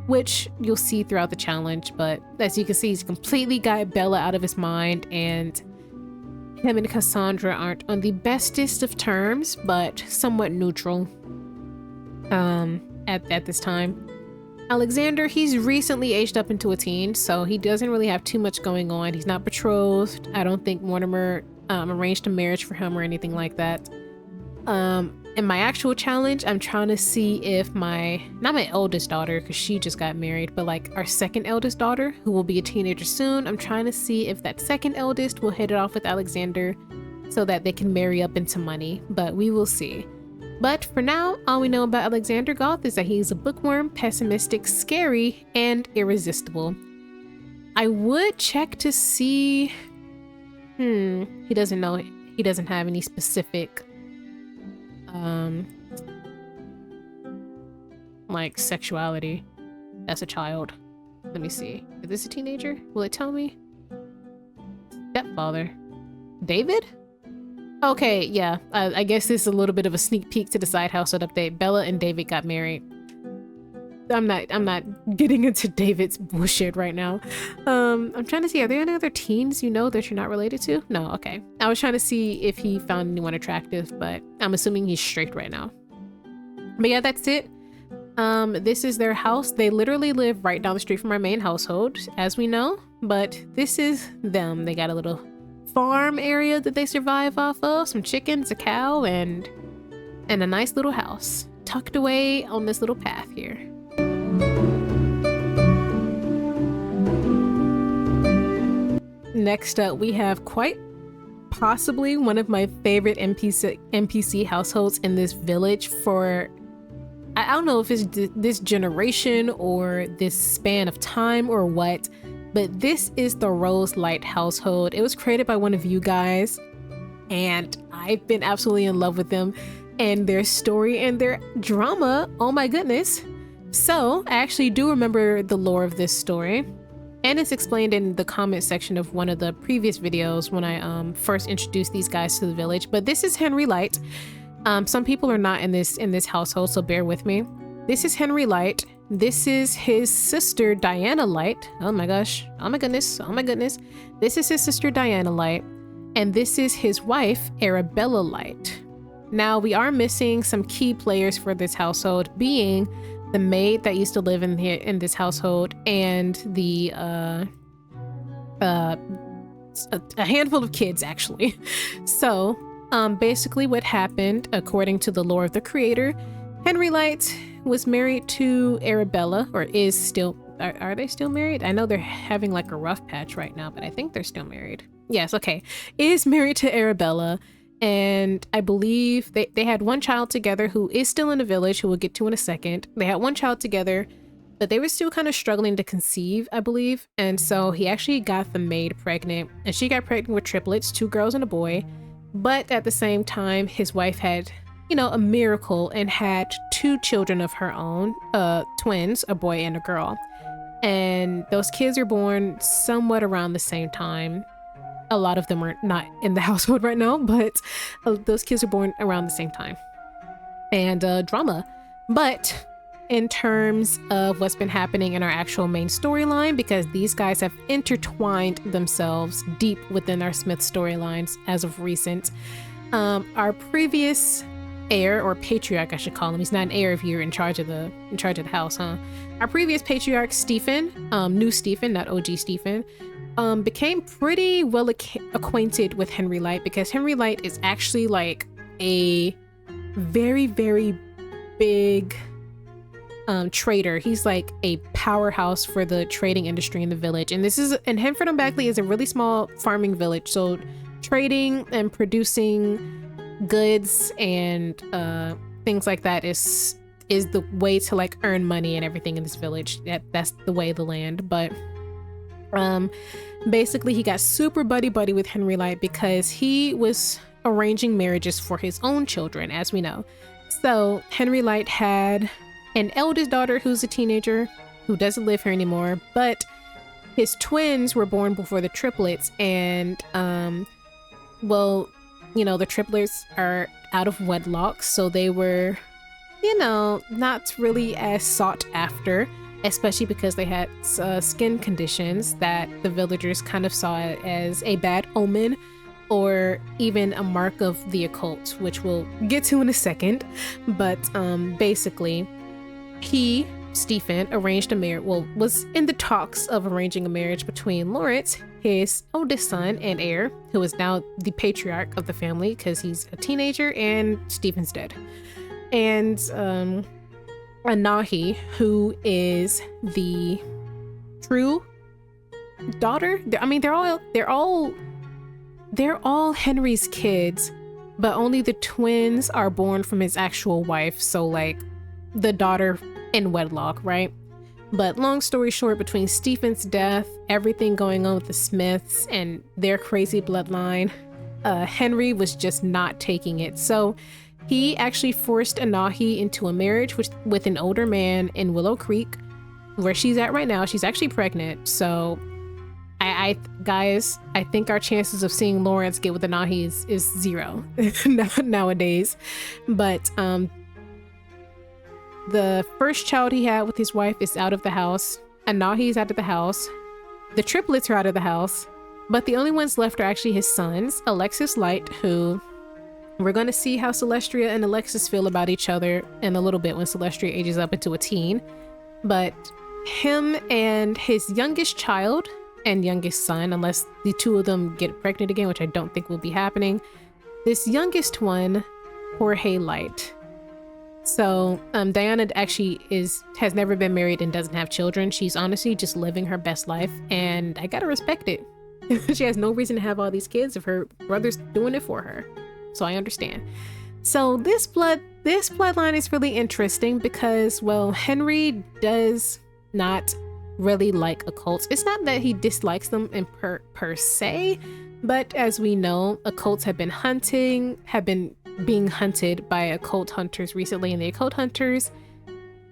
which you'll see throughout the challenge. But as you can see, he's completely got Bella out of his mind, and him and Cassandra aren't on the bestest of terms, but somewhat neutral at this time. Alexander, he's recently aged up into a teen, so he doesn't really have too much going on. He's not betrothed. I don't think Mortimer arranged a marriage for him or anything like that. In my actual challenge, I'm trying to see if not my oldest daughter, because she just got married, but like our second eldest daughter, who will be a teenager soon, I'm trying to see if that second eldest will hit it off with Alexander so that they can marry up into money, but we will see. But for now, all we know about Alexander Goth is that he's a bookworm, pessimistic, scary, and irresistible. I would check to see... he doesn't know. He doesn't have any specific like sexuality as a child. Let me see. Is this a teenager? Will it tell me? Stepfather. David? Okay, yeah. I guess this is a little bit of a sneak peek to the side household update. Bella and David got married. I'm not getting into David's bullshit right now. I'm trying to see, are there any other teens you know that you're not related to? No, okay. I was trying to see if he found anyone attractive, but I'm assuming he's straight right now. But yeah, that's it. This is their house. They literally live right down the street from our main household, as we know, but this is them. They got a little farm area that they survive off of, some chickens, a cow, and a nice little house tucked away on this little path here. Next up, we have quite possibly one of my favorite NPC households in this village for, I don't know if it's this generation or this span of time or what, but this is the Rose Light household. It was created by one of you guys, and I've been absolutely in love with them and their story and their drama. Oh my goodness. So I actually do remember the lore of this story, and it's explained in the comment section of one of the previous videos when I first introduced these guys to the village. But this is Henry Light. Some people are not in this household, so bear with me. This is Henry Light. This is his sister Diana Light. Oh my gosh. Oh my goodness. Oh my goodness. This is his sister Diana Light, and this is his wife Arabella Light. Now we are missing some key players for this household, being the maid that used to live in this household, and the a handful of kids actually. So basically what happened, according to the lore of the creator, Henry Light was married to Arabella, or is still, are they still married? I know they're having like a rough patch right now, but I think they're still married. Yes, okay. Is married to Arabella, and I believe they had one child together who is still in the village, who we'll get to in a second. They had one child together, but they were still kind of struggling to conceive, I believe. And so he actually got the maid pregnant, and she got pregnant with triplets, 2 girls and a boy. But at the same time, his wife had, you know, a miracle and had 2 children of her own, twins, a boy and a girl. And those kids were born somewhat around the same time. A lot of them are not in the household right now, but those kids were born around the same time. And drama. But in terms of what's been happening in our actual main storyline, because these guys have intertwined themselves deep within our Smith storylines as of recent. Our previous heir, or patriarch I should call him, he's not an heir if you're in charge of the house, huh? Our previous patriarch, Stephen, new Stephen, not OG Stephen, became pretty well acquainted with Henry Light, because Henry Light is actually like a very, very big trader. He's like a powerhouse for the trading industry in the village. And Henford-on-Bagley is a really small farming village, so trading and producing goods and things like that is the way to like earn money and everything in this village. That's the way of the land. But basically he got super buddy with Henry Light because he was arranging marriages for his own children, as we know. So Henry Light had an eldest daughter who's a teenager who doesn't live here anymore, but his twins were born before the triplets, and well, you know, the triplets are out of wedlock, so they were, you know, not really as sought after, especially because they had skin conditions that the villagers kind of saw as a bad omen, or even a mark of the occult, which we'll get to in a second. But basically, Stephen, arranged a marriage, was in the talks of arranging a marriage between Lawrence, his oldest son and heir, who is now the patriarch of the family because he's a teenager and Stephen's dead, and Anahi, who is the true daughter. I mean, they're all Henry's kids, but only the twins are born from his actual wife, so like the daughter in wedlock, right? But long story short, between Stephen's death, everything going on with the Smiths and their crazy bloodline, Henry was just not taking it. So he actually forced Anahi into a marriage with an older man in Willow Creek, where she's at right now. She's actually pregnant. So Guys, I think our chances of seeing Lawrence get with the Nahis is zero nowadays. But the first child he had with his wife is out of the house. Anahi's out of the house. The triplets are out of the house. But the only ones left are actually his sons, Alexis Light, who we're going to see how Celestria and Alexis feel about each other in a little bit when Celestria ages up into a teen. But him and his youngest child and youngest son, unless the two of them get pregnant again, which I don't think will be happening. This youngest one, Jorge Light. So Diana actually has never been married and doesn't have children. She's honestly just living her best life, and I gotta respect it. She has no reason to have all these kids if her brother's doing it for her. So I understand. So this bloodline is really interesting because, well, Henry does not really like occults. It's not that he dislikes them in per se, but as we know, occults have been being hunted by occult hunters recently, and the occult hunters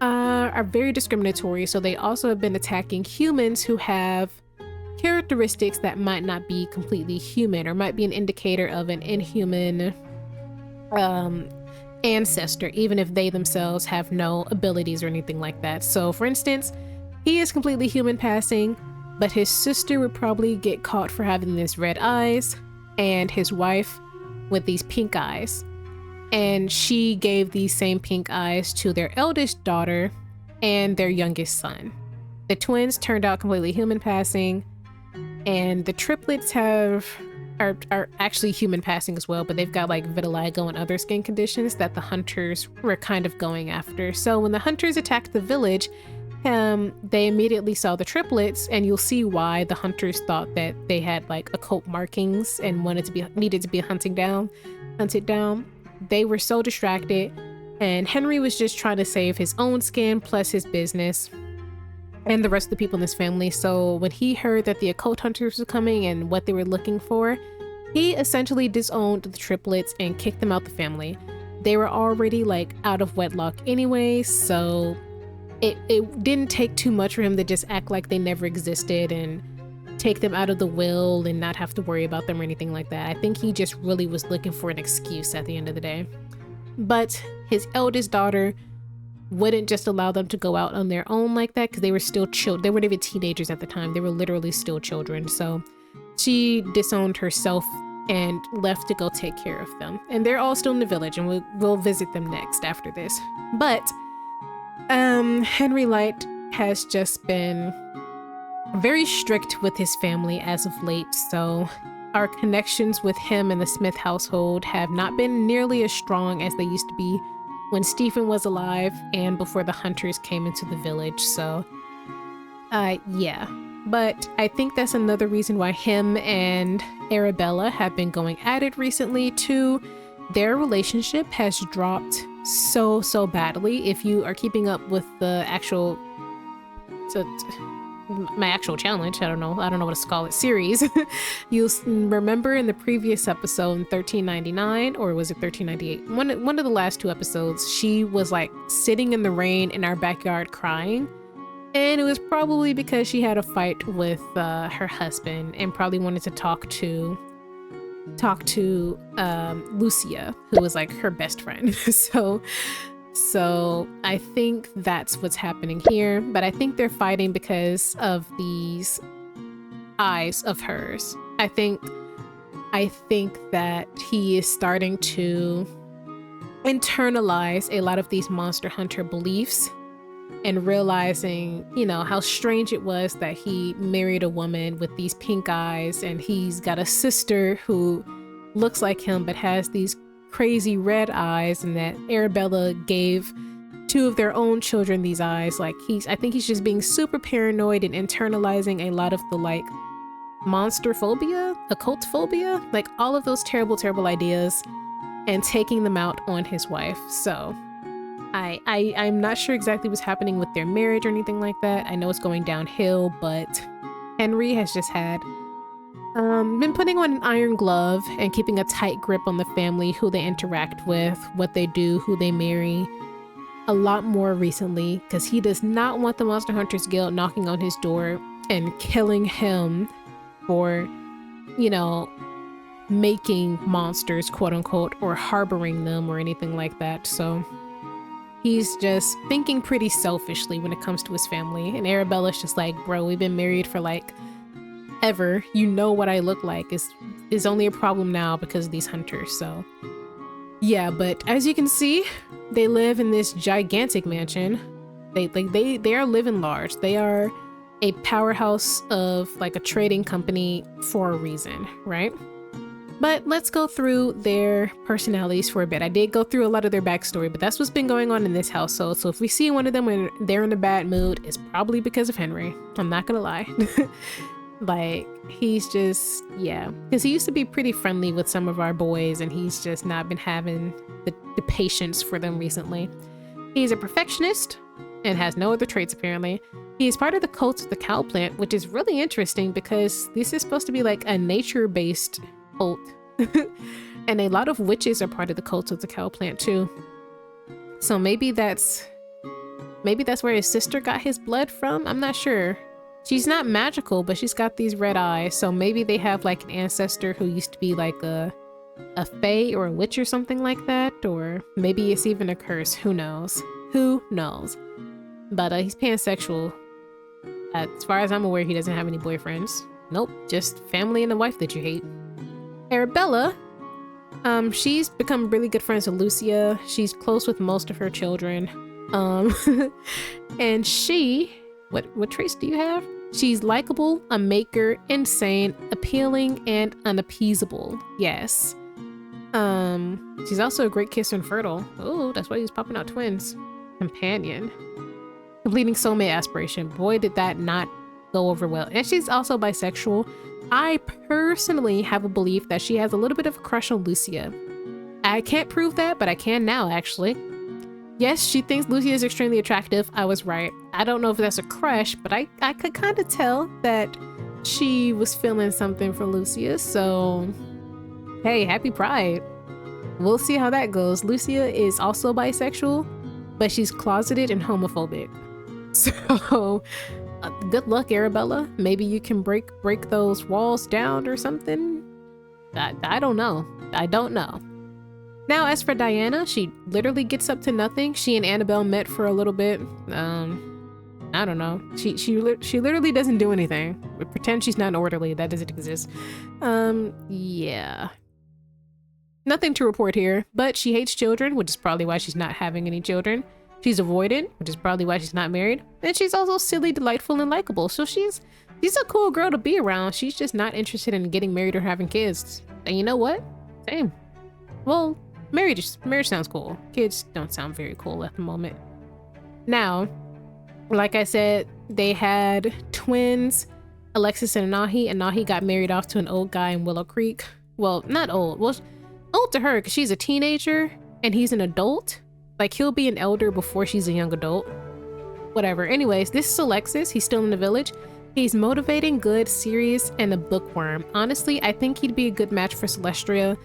are very discriminatory. So they also have been attacking humans who have characteristics that might not be completely human or might be an indicator of an inhuman ancestor, even if they themselves have no abilities or anything like that. So for instance, he is completely human passing, but his sister would probably get caught for having these red eyes, and his wife with these pink eyes. And she gave these same pink eyes to their eldest daughter and their youngest son. The twins turned out completely human passing, and the triplets are actually human passing as well, but they've got like vitiligo and other skin conditions that the hunters were kind of going after. So when the hunters attacked the village, they immediately saw the triplets, and you'll see why the hunters thought that they had like occult markings and needed to be hunted down. They were so distracted, and Henry was just trying to save his own skin plus his business and the rest of the people in his family. So when he heard that the occult hunters were coming and what they were looking for, he essentially disowned the triplets and kicked them out the family. They were already like out of wedlock anyway, so it didn't take too much for him to just act like they never existed and take them out of the will and not have to worry about them or anything like that. I think he just really was looking for an excuse at the end of the day. But his eldest daughter wouldn't just allow them to go out on their own like that, because they were still children. They weren't even teenagers at the time. They were literally still children. So she disowned herself and left to go take care of them. And they're all still in the village, and we'll visit them next after this. But Henry Light has just been very strict with his family as of late, so our connections with him and the Smith household have not been nearly as strong as they used to be when Stephen was alive and before the hunters came into the village. So yeah, but I think that's another reason why him and Arabella have been going at it recently too. Their relationship has dropped so badly. If you are keeping up with the actual my actual challenge, I don't know what to call it, series, you'll remember in the previous episode in 1399, or was it 1398, one of the last two episodes, she was like sitting in the rain in our backyard crying, and it was probably because she had a fight with her husband and probably wanted to talk to Lucia, who was like her best friend. So I think that's what's happening here, but I think they're fighting because of these eyes of hers. I think that he is starting to internalize a lot of these monster hunter beliefs and realizing, you know, how strange it was that he married a woman with these pink eyes, and he's got a sister who looks like him but has these crazy red eyes, and that Arabella gave two of their own children these eyes. Like I think he's just being super paranoid and internalizing a lot of the like monster phobia, occult phobia, like all of those terrible ideas, and taking them out on his wife. So I'm not sure exactly what's happening with their marriage or anything like that. I know it's going downhill, but Henry has just had been putting on an iron glove and keeping a tight grip on the family, who they interact with, what they do, who they marry, a lot more recently, because he does not want the Monster Hunters Guild knocking on his door and killing him for, you know, making monsters, quote unquote, or harboring them or anything like that. So he's just thinking pretty selfishly when it comes to his family. And Arabella's just like, bro, we've been married for like ever. You know what I look like. Is only a problem now because of these hunters. So yeah, but as you can see, they live in this gigantic mansion. They are living large. They are a powerhouse of like a trading company for a reason, right? But let's go through their personalities for a bit. I did go through a lot of their backstory, but that's what's been going on in this household. So if we see one of them when they're in a bad mood, it's probably because of Henry. I'm not gonna lie. Like, he's just, yeah. Because he used to be pretty friendly with some of our boys, and he's just not been having the patience for them recently. He's a perfectionist and has no other traits, apparently. He's part of the cult of the cow plant, which is really interesting because this is supposed to be like a nature-based cult. And a lot of witches are part of the cult of the cow plant too. So maybe that's where his sister got his blood from. I'm not sure. She's not magical, but she's got these red eyes. So maybe they have like an ancestor who used to be like a fae or a witch or something like that. Or maybe it's even a curse. Who knows? Who knows? But he's pansexual. As far as I'm aware, he doesn't have any boyfriends. Nope, just family and a wife that you hate. Arabella, she's become really good friends with Lucia. She's close with most of her children. And she, what traits do you have? She's likable, a maker, insane, appealing, and unappeasable. Yes. She's also a great kisser and fertile. Oh, that's why he's popping out twins. Companion. Completing soulmate aspiration. Boy, did that not go over well. And she's also bisexual. I personally have a belief that she has a little bit of a crush on Lucia. I can't prove that, but I can now, actually. Yes, she thinks Lucia is extremely attractive. I was right. I don't know if that's a crush, but I could kind of tell that she was feeling something for Lucia. So, hey, happy Pride. We'll see how that goes. Lucia is also bisexual, but she's closeted and homophobic. So, good luck, Arabella. Maybe you can break those walls down or something. I don't know. I don't know. Now, as for Diana, she literally gets up to nothing. She and Annabelle met for a little bit. I don't know. She literally doesn't do anything. Pretend she's not an orderly. That doesn't exist. Yeah. Nothing to report here, but she hates children, which is probably why she's not having any children. She's avoidant, which is probably why she's not married. And she's also silly, delightful, and likable. So she's a cool girl to be around. She's just not interested in getting married or having kids. And you know what? Same. Well, marriage sounds cool. Kids don't sound very cool at the moment. Now, like I said, they had twins, Alexis and Anahi. Anahi got married off to an old guy in Willow Creek. Well, not old. Well, old to her because she's a teenager and he's an adult. Like, he'll be an elder before she's a young adult. Whatever. Anyways, this is Alexis. He's still in the village. He's motivating, good, serious, and a bookworm. Honestly, I think he'd be a good match for Celestia,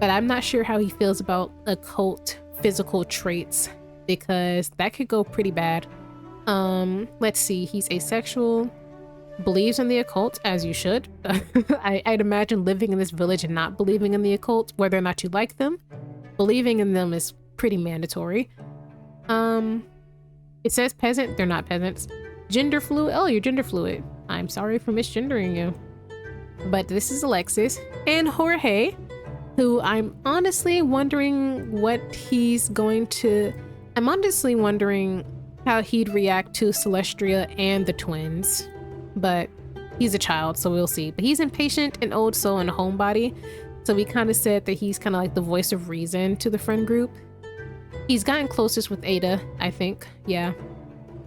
but I'm not sure how he feels about occult physical traits because that could go pretty bad. Let's see. He's asexual, believes in the occult, as you should. I'd imagine living in this village and not believing in the occult, whether or not you like them. Believing in them is pretty mandatory. It says peasant. They're not peasants. Gender fluid. Oh, you're gender fluid. I'm sorry for misgendering you. But this is Alexis and Jorge, who I'm honestly wondering what he's going to... I'm honestly wondering how he'd react to Celestia and the twins. But he's a child, so we'll see. But he's impatient, an old soul, and a homebody. So we kind of said that he's kind of like the voice of reason to the friend group. He's gotten closest with Ada, I think. Yeah.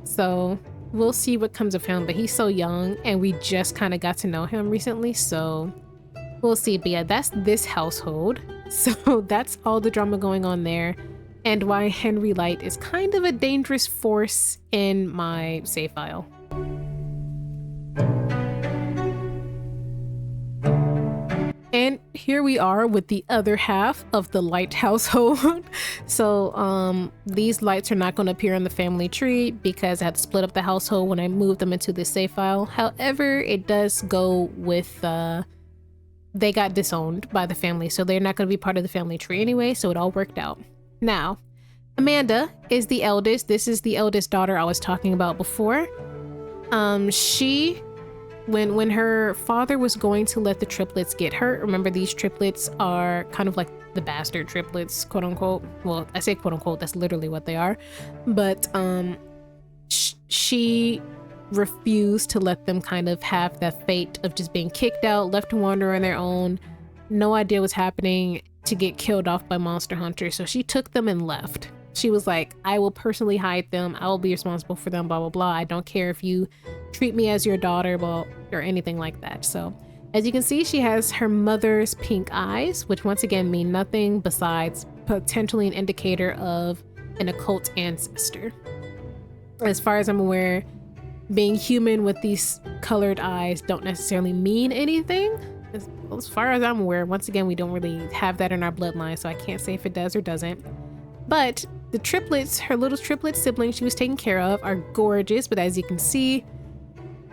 So we'll see what comes of him. But he's so young, and we just kind of got to know him recently. So we'll see. But yeah, that's this household. So that's all the drama going on there. And why Henry Light is kind of a dangerous force in my save file. And here we are with the other half of the Light household. So these Lights are not going to appear on the family tree because I had to split up the household when I moved them into the save file. However, it does go with they got disowned by the family, so they're not going to be part of the family tree anyway, so it all worked out. Now, Amanda is the eldest. This is the eldest daughter I was talking about before. When her father was going to let the triplets get hurt, remember these triplets are kind of like the bastard triplets, quote unquote. Well, I say quote unquote, that's literally what they are. But she refused to let them kind of have that fate of just being kicked out, left to wander on their own, no idea what's happening, to get killed off by monster hunters. So she took them and left. She was like, I will personally hide them. I will be responsible for them, blah, blah, blah. I don't care if you treat me as your daughter, blah, or anything like that. So as you can see, she has her mother's pink eyes, which once again mean nothing besides potentially an indicator of an occult ancestor. As far as I'm aware, being human with these colored eyes don't necessarily mean anything. As far as I'm aware, once again, we don't really have that in our bloodline, so I can't say if it does or doesn't. But the triplets, her little triplet siblings she was taking care of, are gorgeous. But as you can see,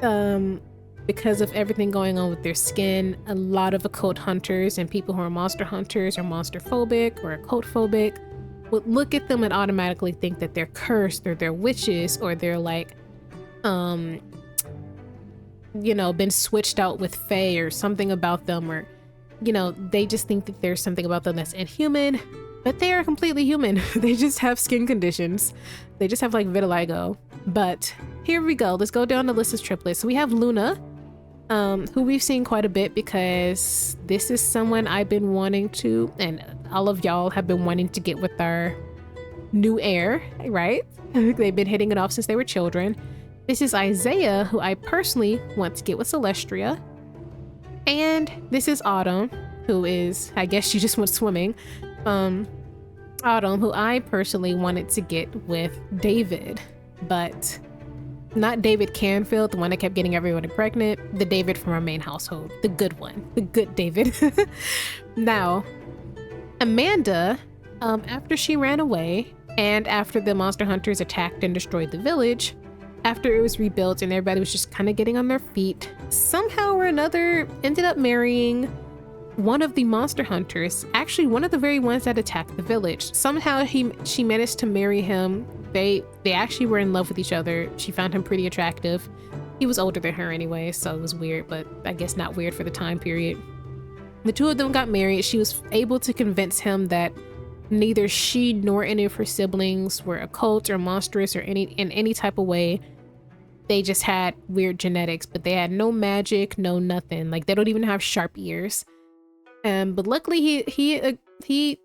because of everything going on with their skin, a lot of occult hunters and people who are monster hunters or monster phobic or occult phobic would look at them and automatically think that they're cursed or they're witches or they're like, you know, been switched out with fae or something about them, or, you know, they just think that there's something about them that's inhuman. But they are completely human. They just have skin conditions. They just have like vitiligo. But here we go. Let's go down the list of triplets. So we have Luna, who we've seen quite a bit because this is someone I've been wanting to, and all of y'all have been wanting to get with our new heir, right? They've been hitting it off since they were children. This is Isaiah, who I personally want to get with Celestria. And this is Autumn, who is, I guess she just went swimming. Autumn, who I personally wanted to get with David, but not David Canfield, the one that kept getting everyone pregnant, the David from our main household, the good one, the good David. Now, Amanda, after she ran away and after the monster hunters attacked and destroyed the village, after it was rebuilt and everybody was just kind of getting on their feet, somehow or another ended up marrying one of the monster hunters, actually one of the very ones that attacked the village. Somehow she managed to marry him. They actually were in love with each other. She found him pretty attractive. He was older than her anyway, so it was weird, but I guess not weird for the time period. The two of them got married. She was able to convince him that neither she nor any of her siblings were occult or monstrous or in any type of way. They just had weird genetics, but they had no magic, no nothing. Like, they don't even have sharp ears. But luckily he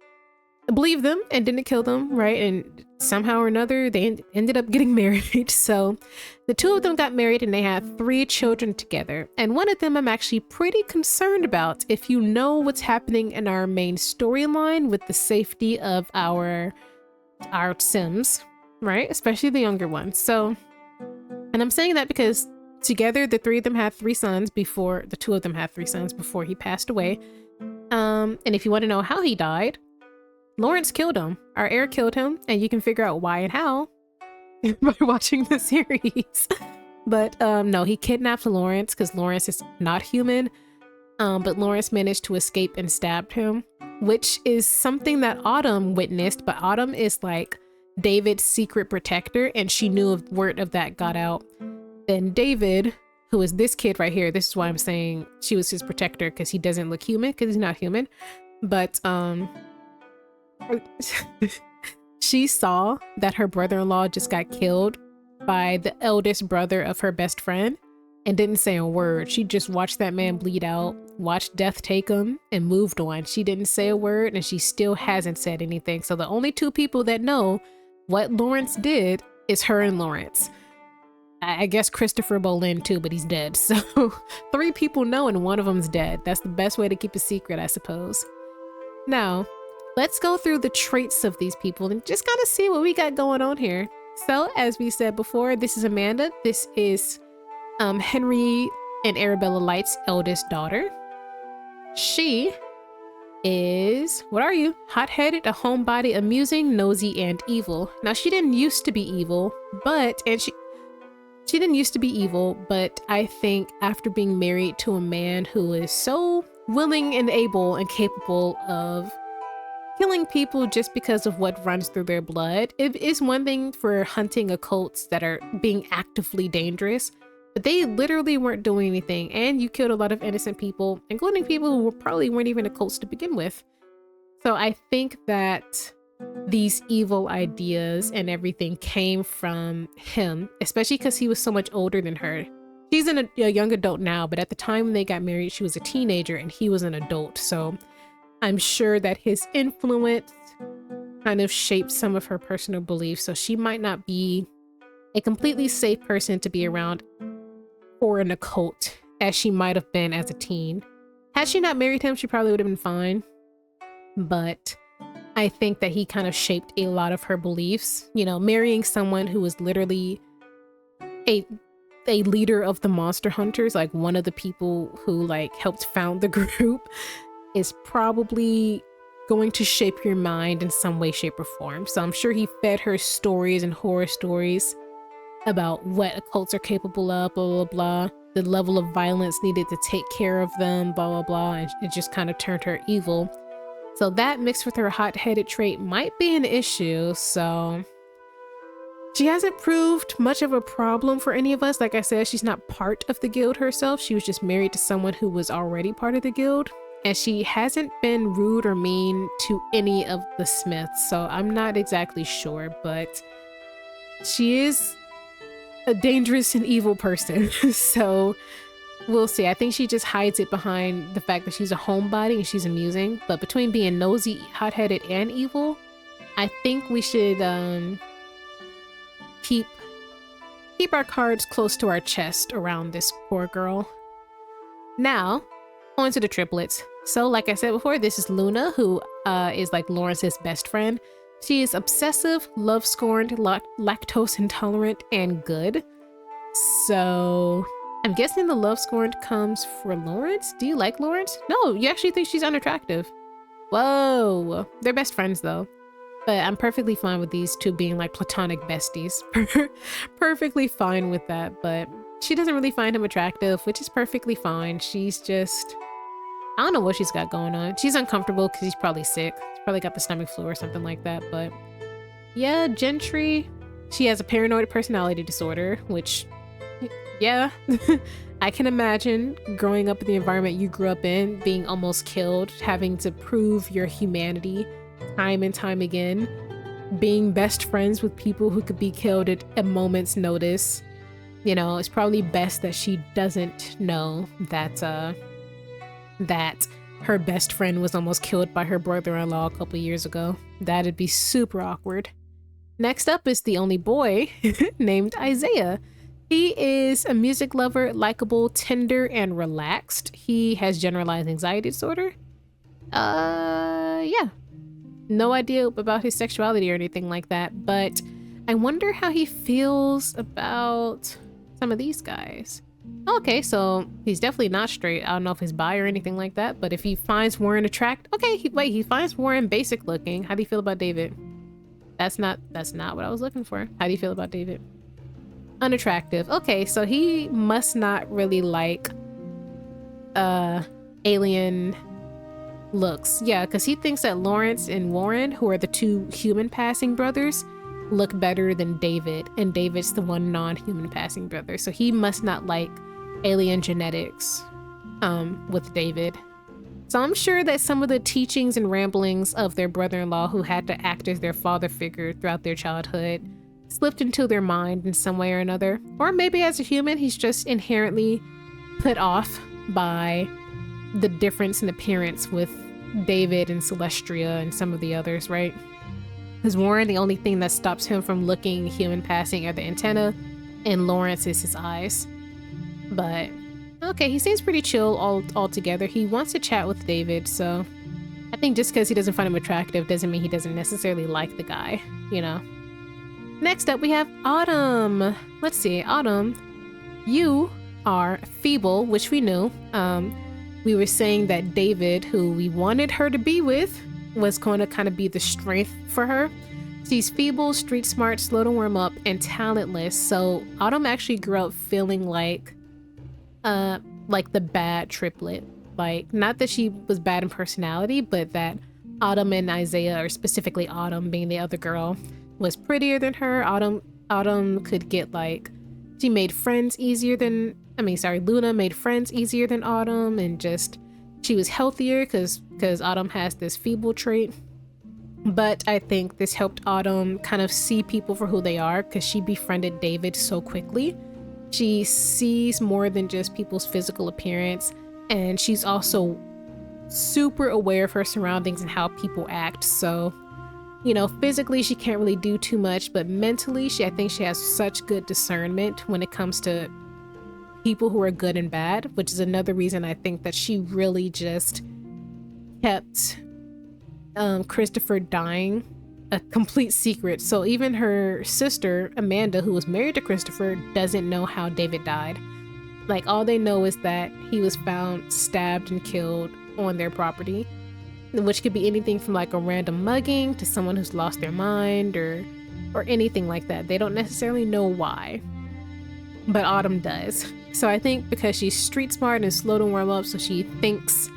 believed them and didn't kill them, right? And somehow or another they ended up getting married. So the two of them got married and they had 3 children together. And one of them I'm actually pretty concerned about if you know what's happening in our main storyline with the safety of our Sims, right? Especially the younger ones. So, and I'm saying that because together the 3 of them had 3 sons before, the 2 of them had 3 sons before he passed away. And if you want to know how he died, Lawrence killed him. Our heir killed him, and you can figure out why and how by watching the series. But no, he kidnapped Lawrence because Lawrence is not human. But Lawrence managed to escape and stabbed him, which is something that Autumn witnessed. But Autumn is like David's secret protector, and she knew if word of that got out. Then David, who is this kid right here, this is why I'm saying she was his protector, because he doesn't look human, because he's not human. But she saw that her brother-in-law just got killed by the eldest brother of her best friend and didn't say a word. She just watched that man bleed out, watched death take him, and moved on. She didn't say a word, and she still hasn't said anything. So the only 2 people that know what Lawrence did is her and Lawrence. I guess Christopher Bolin too, but he's dead. So 3 people know and one of them's dead. That's the best way to keep a secret, I suppose. Now, let's go through the traits of these people and just kind of see what we got going on here. So, as we said before, this is Amanda. This is Henry and Arabella Light's eldest daughter. She is, what are you? Hot-headed, a homebody, amusing, nosy, and evil. Now, she didn't used to be evil, but she didn't used to be evil, but I think after being married to a man who is so willing and able and capable of killing people just because of what runs through their blood, it is one thing for hunting occults that are being actively dangerous, but they literally weren't doing anything, and you killed a lot of innocent people, including people who probably weren't even occults to begin with. So I think that these evil ideas and everything came from him, especially because he was so much older than her. She's a young adult now, but at the time when they got married, she was a teenager and he was an adult. So I'm sure that his influence kind of shaped some of her personal beliefs. So she might not be a completely safe person to be around for an occult as she might have been as a teen. Had she not married him, she probably would have been fine. But I think that he kind of shaped a lot of her beliefs. You know, marrying someone who was literally a leader of the monster hunters, like one of the people who like helped found the group, is probably going to shape your mind in some way, shape, or form. So I'm sure he fed her stories and horror stories about what occults are capable of, blah, blah, blah, the level of violence needed to take care of them, blah, blah, blah, and it just kind of turned her evil. So that mixed with her hot-headed trait might be an issue, so she hasn't proved much of a problem for any of us. Like I said, she's not part of the guild herself. She was just married to someone who was already part of the guild, and she hasn't been rude or mean to any of the Smiths, so I'm not exactly sure, but she is a dangerous and evil person. So we'll see. I think she just hides it behind the fact that she's a homebody and she's amusing, but between being nosy, hot-headed, and evil, I think we should keep our cards close to our chest around this poor girl. Now, on to the triplets. So like I said before, this is Luna, who is like Lawrence's best friend. She is obsessive, love-scorned, lactose intolerant, and good. So I'm guessing the love-scorned comes for Lawrence. Do you like Lawrence? No, you actually think she's unattractive. Whoa. They're best friends though. But I'm perfectly fine with these two being like platonic besties. Perfectly fine with that, but she doesn't really find him attractive, which is perfectly fine. She's just, I don't know what she's got going on. She's uncomfortable because she's probably sick. She's probably got the stomach flu or something like that. But yeah, Gentry, she has a paranoid personality disorder, which, yeah, I can imagine growing up in the environment you grew up in, being almost killed, having to prove your humanity time and time again, being best friends with people who could be killed at a moment's notice. You know, it's probably best that she doesn't know that that her best friend was almost killed by her brother-in-law a couple years ago. That'd be super awkward. Next up is the only boy named Isaiah. He is a music lover, likable, tender, and relaxed. He has generalized anxiety disorder. Yeah. No idea about his sexuality or anything like that, but I wonder how he feels about some of these guys. Okay, so he's definitely not straight. I don't know if he's bi or anything like that, but if he finds Warren attractive, okay, he finds Warren basic looking. How do you feel about David? That's not what I was looking for. How do you feel about David? Unattractive. Okay, so he must not really like alien looks. Yeah, because he thinks that Lawrence and Warren, who are the two human passing brothers, look better than David, and David's the one non-human passing brother. So he must not like alien genetics with David. So I'm sure that some of the teachings and ramblings of their brother-in-law, who had to act as their father figure throughout their childhood, slipped into their mind in some way or another. Or maybe as a human, he's just inherently put off by the difference in appearance with David and Celestia and some of the others, right? Because Warren, the only thing that stops him from looking human passing are the antenna, and Lawrence is his eyes. But okay, he seems pretty chill all together. He wants to chat with David, so I think just because he doesn't find him attractive doesn't mean he doesn't necessarily like the guy, you know? Next up, we have Autumn. Let's see, Autumn, you are feeble, which we knew. we were saying that David, who we wanted her to be with, was going to kind of be the strength for her. She's feeble, street smart, slow to warm up, and talentless. So Autumn actually grew up feeling like the bad triplet. Like, not that she was bad in personality, but that Autumn and Isaiah, or specifically Autumn being the other girl, was prettier than her. Autumn could get like, she made friends easier than, Luna made friends easier than Autumn, and just, she was healthier because Autumn has this feeble trait. But I think this helped Autumn kind of see people for who they are, because she befriended David so quickly. She sees more than just people's physical appearance, and she's also super aware of her surroundings and how people act. So, physically she can't really do too much, but mentally I think she has such good discernment when it comes to people who are good and bad, which is another reason I think that she really just kept Christopher dying a complete secret. So even her sister Amanda, who was married to Christopher, doesn't know how David died. Like, all they know is that he was found stabbed and killed on their property, which could be anything from like a random mugging to someone who's lost their mind or anything like that. They don't necessarily know why, but Autumn does. So I think because she's street smart and slow to warm up, so she thinks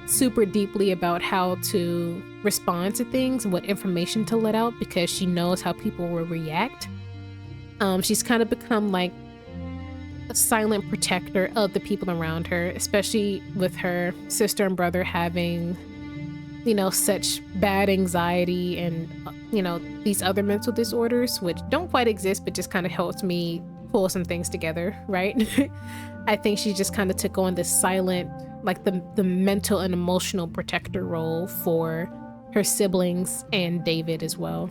super deeply about how to respond to things and what information to let out, because she knows how people will react. She's kind of become like a silent protector of the people around her, especially with her sister and brother having, such bad anxiety and, these other mental disorders, which don't quite exist, but just kind of helps me pull some things together, right? I think she just kind of took on this silent, like the mental and emotional protector role for her siblings and David as well,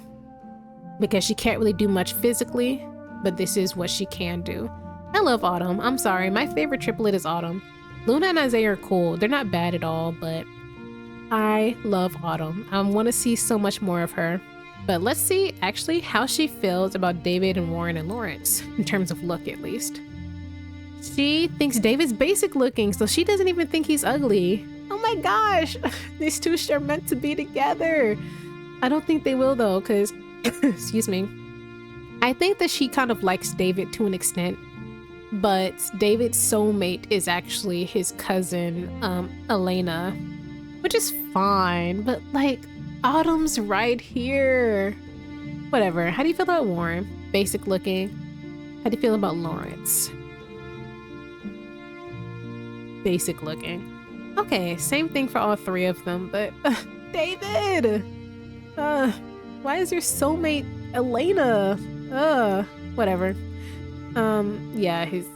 because she can't really do much physically, but this is what she can do. I love Autumn. I'm sorry, my favorite triplet is Autumn. Luna and Isaiah are cool. They're not bad at all, but I love Autumn. I want to see so much more of her. But let's see actually how she feels about David and Warren and Lawrence, in terms of look at least. She thinks David's basic looking, so she doesn't even think he's ugly. Oh my gosh, these two are meant to be together. I don't think they will though, because, excuse me, I think that she kind of likes David to an extent, but David's soulmate is actually his cousin, Elena, which is fine, but like, Autumn's right here. Whatever. How do you feel about Warren? Basic looking. How do you feel about Lawrence? Basic looking. Okay, same thing for all three of them, but David! Why is your soulmate Elena? Whatever. Yeah, he's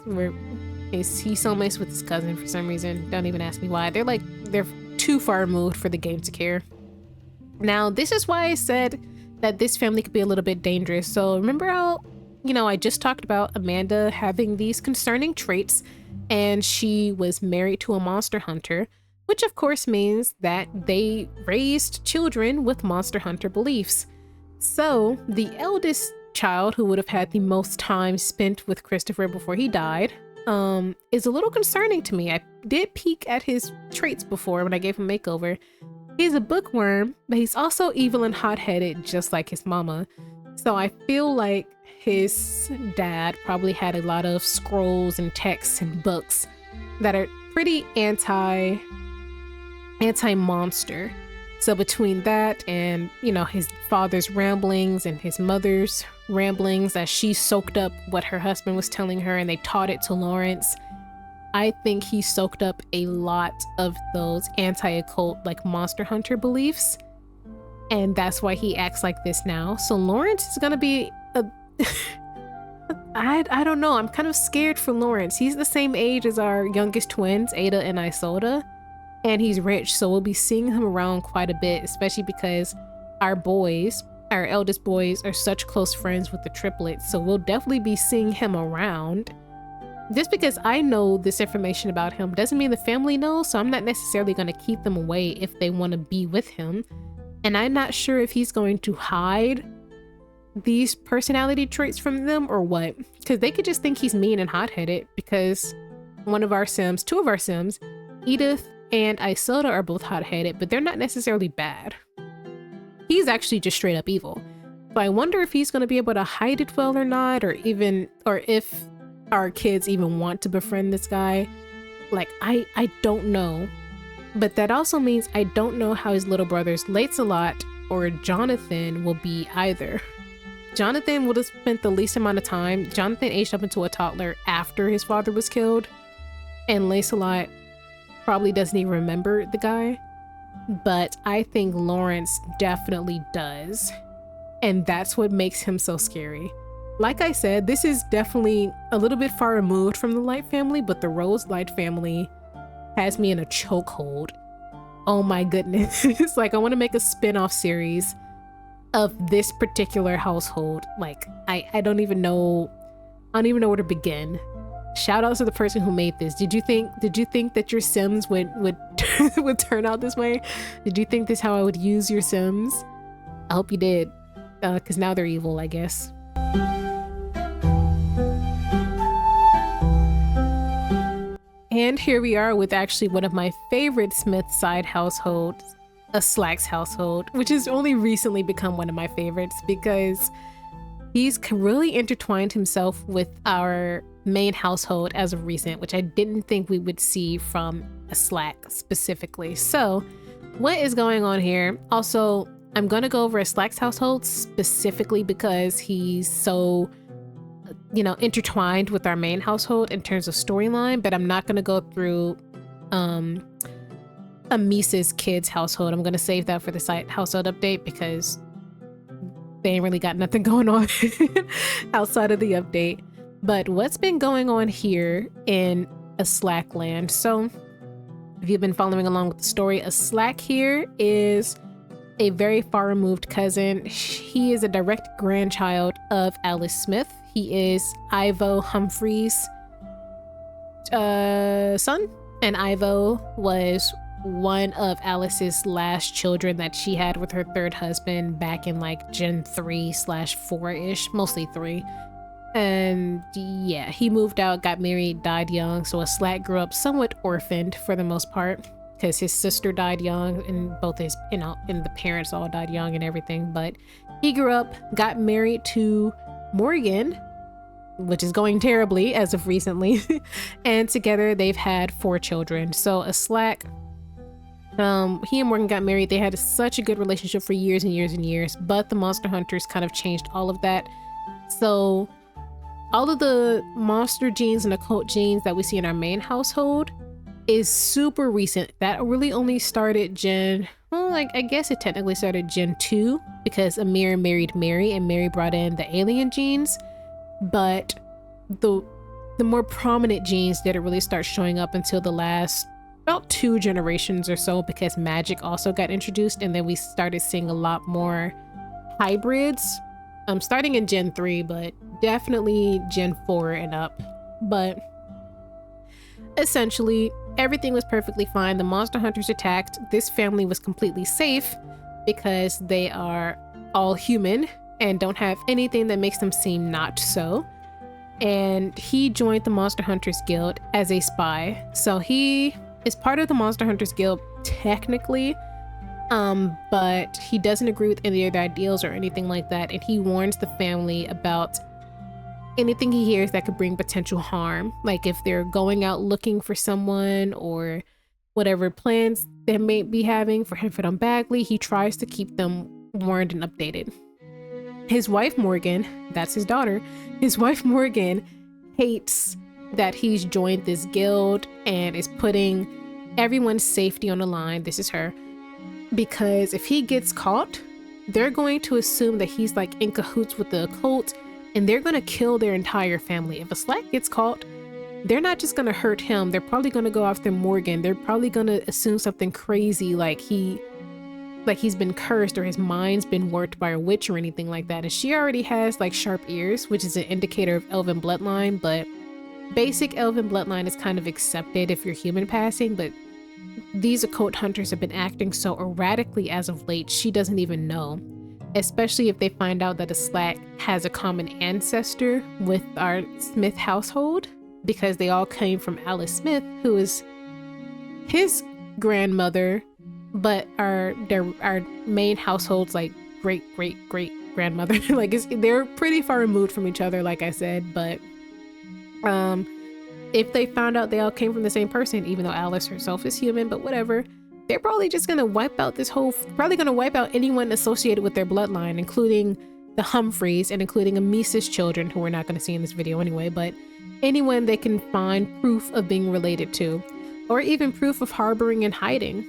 soulmates with his cousin for some reason. Don't even ask me why. They're too far removed for the game to care. Now, this is why I said that this family could be a little bit dangerous. So remember how, I just talked about Amanda having these concerning traits, and she was married to a monster hunter, which of course means that they raised children with monster hunter beliefs. So the eldest child, who would have had the most time spent with Christopher before he died, is a little concerning to me. I did peek at his traits before when I gave him a makeover. He's a bookworm, but he's also evil and hot-headed, just like his mama. So I feel like his dad probably had a lot of scrolls and texts and books that are pretty anti-monster. So between that and, his father's ramblings and his mother's ramblings, as she soaked up what her husband was telling her and they taught it to Lawrence, I think he soaked up a lot of those anti-occult, like monster hunter beliefs. And that's why he acts like this now. So Lawrence is gonna be I don't know. I'm kind of scared for Lawrence. He's the same age as our youngest twins, Ada and Isolda. And he's rich, so we'll be seeing him around quite a bit, especially because our eldest boys, are such close friends with the triplets. So we'll definitely be seeing him around. Just because I know this information about him doesn't mean the family knows, so I'm not necessarily going to keep them away if they want to be with him. And I'm not sure if he's going to hide these personality traits from them or what, because they could just think he's mean and hot-headed, because two of our Sims, Edith and Isilda are both hot-headed, but they're not necessarily bad. He's actually just straight up evil. So I wonder if he's going to be able to hide it well or not, or if our kids even want to befriend this guy. Like, I don't know. But that also means I don't know how his little brothers Lancelot or Jonathan will be either. Jonathan would have spent the least amount of time. Jonathan aged up into a toddler after his father was killed. And Lancelot probably doesn't even remember the guy. But I think Lawrence definitely does. And that's what makes him so scary. Like I said, this is definitely a little bit far removed from the Light family, but the Rose Light family has me in a chokehold. Oh my goodness. It's like I want to make a spin-off series of this particular household. Like I don't even know where to begin. Shout out to the person who made this. Did you think that your Sims would would turn out this way? Did you think this is how I would use your Sims? I hope you did. Because now they're evil, I guess. And here we are with actually one of my favorite Smith side households, a Slacks household, which has only recently become one of my favorites because he's really intertwined himself with our main household as of recent, which I didn't think we would see from a Slack specifically. So what is going on here? Also, I'm going to go over a Slacks household specifically because he's so, intertwined with our main household in terms of storyline, but I'm not going to go through Amisa's kids household. I'm going to save that for the site household update because they ain't really got nothing going on outside of the update. But what's been going on here in a Slack land? So if you've been following along with the story, a Slack here is a very far removed cousin. He is a direct grandchild of Alice Smith. He is Ivo Humphrey's son, and Ivo was one of Alice's last children that she had with her third husband back in like Gen 3/4-ish, mostly 3. And yeah, he moved out, got married, died young. So a Slack grew up somewhat orphaned for the most part because his sister died young and both his, and the parents all died young and everything. But he grew up, got married to Morgan, which is going terribly as of recently. And together they've had 4 children. So a Slack, he and Morgan got married. They had such a good relationship for years and years and years, but the Monster Hunters kind of changed all of that. So all of the monster genes and occult genes that we see in our main household is super recent. That really only started I guess it technically started Gen 2 because Amir married Mary and Mary brought in the alien genes. But the more prominent genes didn't really start showing up until the last about 2 generations or so because magic also got introduced, and then we started seeing a lot more hybrids. Starting in Gen 3, but definitely Gen 4 and up. But essentially, everything was perfectly fine. The Monster Hunters attacked. This family was completely safe because they are all human and don't have anything that makes them seem not so. And he joined the Monster Hunters Guild as a spy. So he is part of the Monster Hunters Guild technically, but he doesn't agree with any of their ideals or anything like that. And he warns the family about anything he hears that could bring potential harm. Like if they're going out looking for someone or whatever plans they may be having for Henford-on-Bagley, he tries to keep them warned and updated. His wife Morgan, that's his daughter, his wife Morgan hates that he's joined this guild and is putting everyone's safety on the line. This is her. Because if he gets caught, they're going to assume that he's like in cahoots with the occult and they're going to kill their entire family. If a Slack gets caught, they're not just going to hurt him. They're probably going to go after Morgan. They're probably going to assume something crazy like he's been cursed or his mind's been worked by a witch or anything like that. And she already has like sharp ears, which is an indicator of elven bloodline, but basic elven bloodline is kind of accepted if you're human passing. But these occult hunters have been acting so erratically as of late, she doesn't even know, especially if they find out that a Slack has a common ancestor with our Smith household, because they all came from Alice Smith, who is his grandmother, but our main household's like great grandmother. Like they're pretty far removed from each other, like I said. But if they found out they all came from the same person, even though Alice herself is human, but whatever, they're probably just gonna wipe out probably gonna wipe out anyone associated with their bloodline, including the Humphreys and including Amisa's children, who we're not gonna see in this video anyway, but anyone they can find proof of being related to, or even proof of harboring and hiding,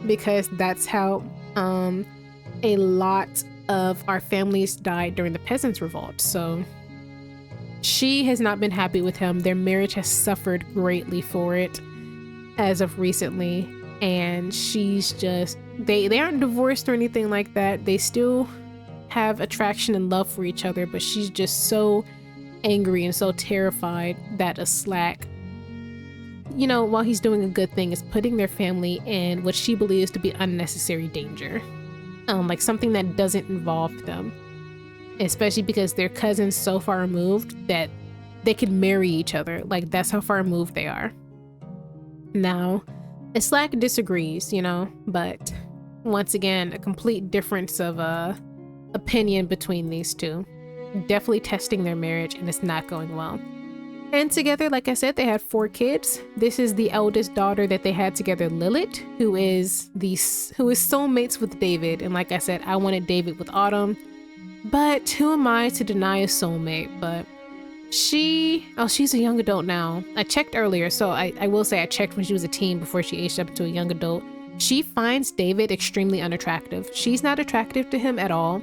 because that's how a lot of our families died during the Peasants' Revolt. So she has not been happy with him. Their marriage has suffered greatly for it as of recently, and she's just, they aren't divorced or anything like that. They still have attraction and love for each other, but she's just so angry and so terrified that a Slack, you know, while he's doing a good thing, is putting their family in what she believes to be unnecessary danger. Like something that doesn't involve them, especially because they're cousins so far removed that they could marry each other. Like that's how far removed they are. Now, Slack disagrees, you know, but once again, a complete difference of opinion between these two. Definitely testing their marriage, and it's not going well. And together, like I said, they had 4 kids. This is the eldest daughter that they had together, Lilith, who is soulmates with David. And like I said, I wanted David with Autumn, but who am I to deny a soulmate? But she's a young adult now. I checked earlier, so I will say I checked when she was a teen before she aged up to a young adult. She finds David extremely unattractive. She's not attracted to him at all,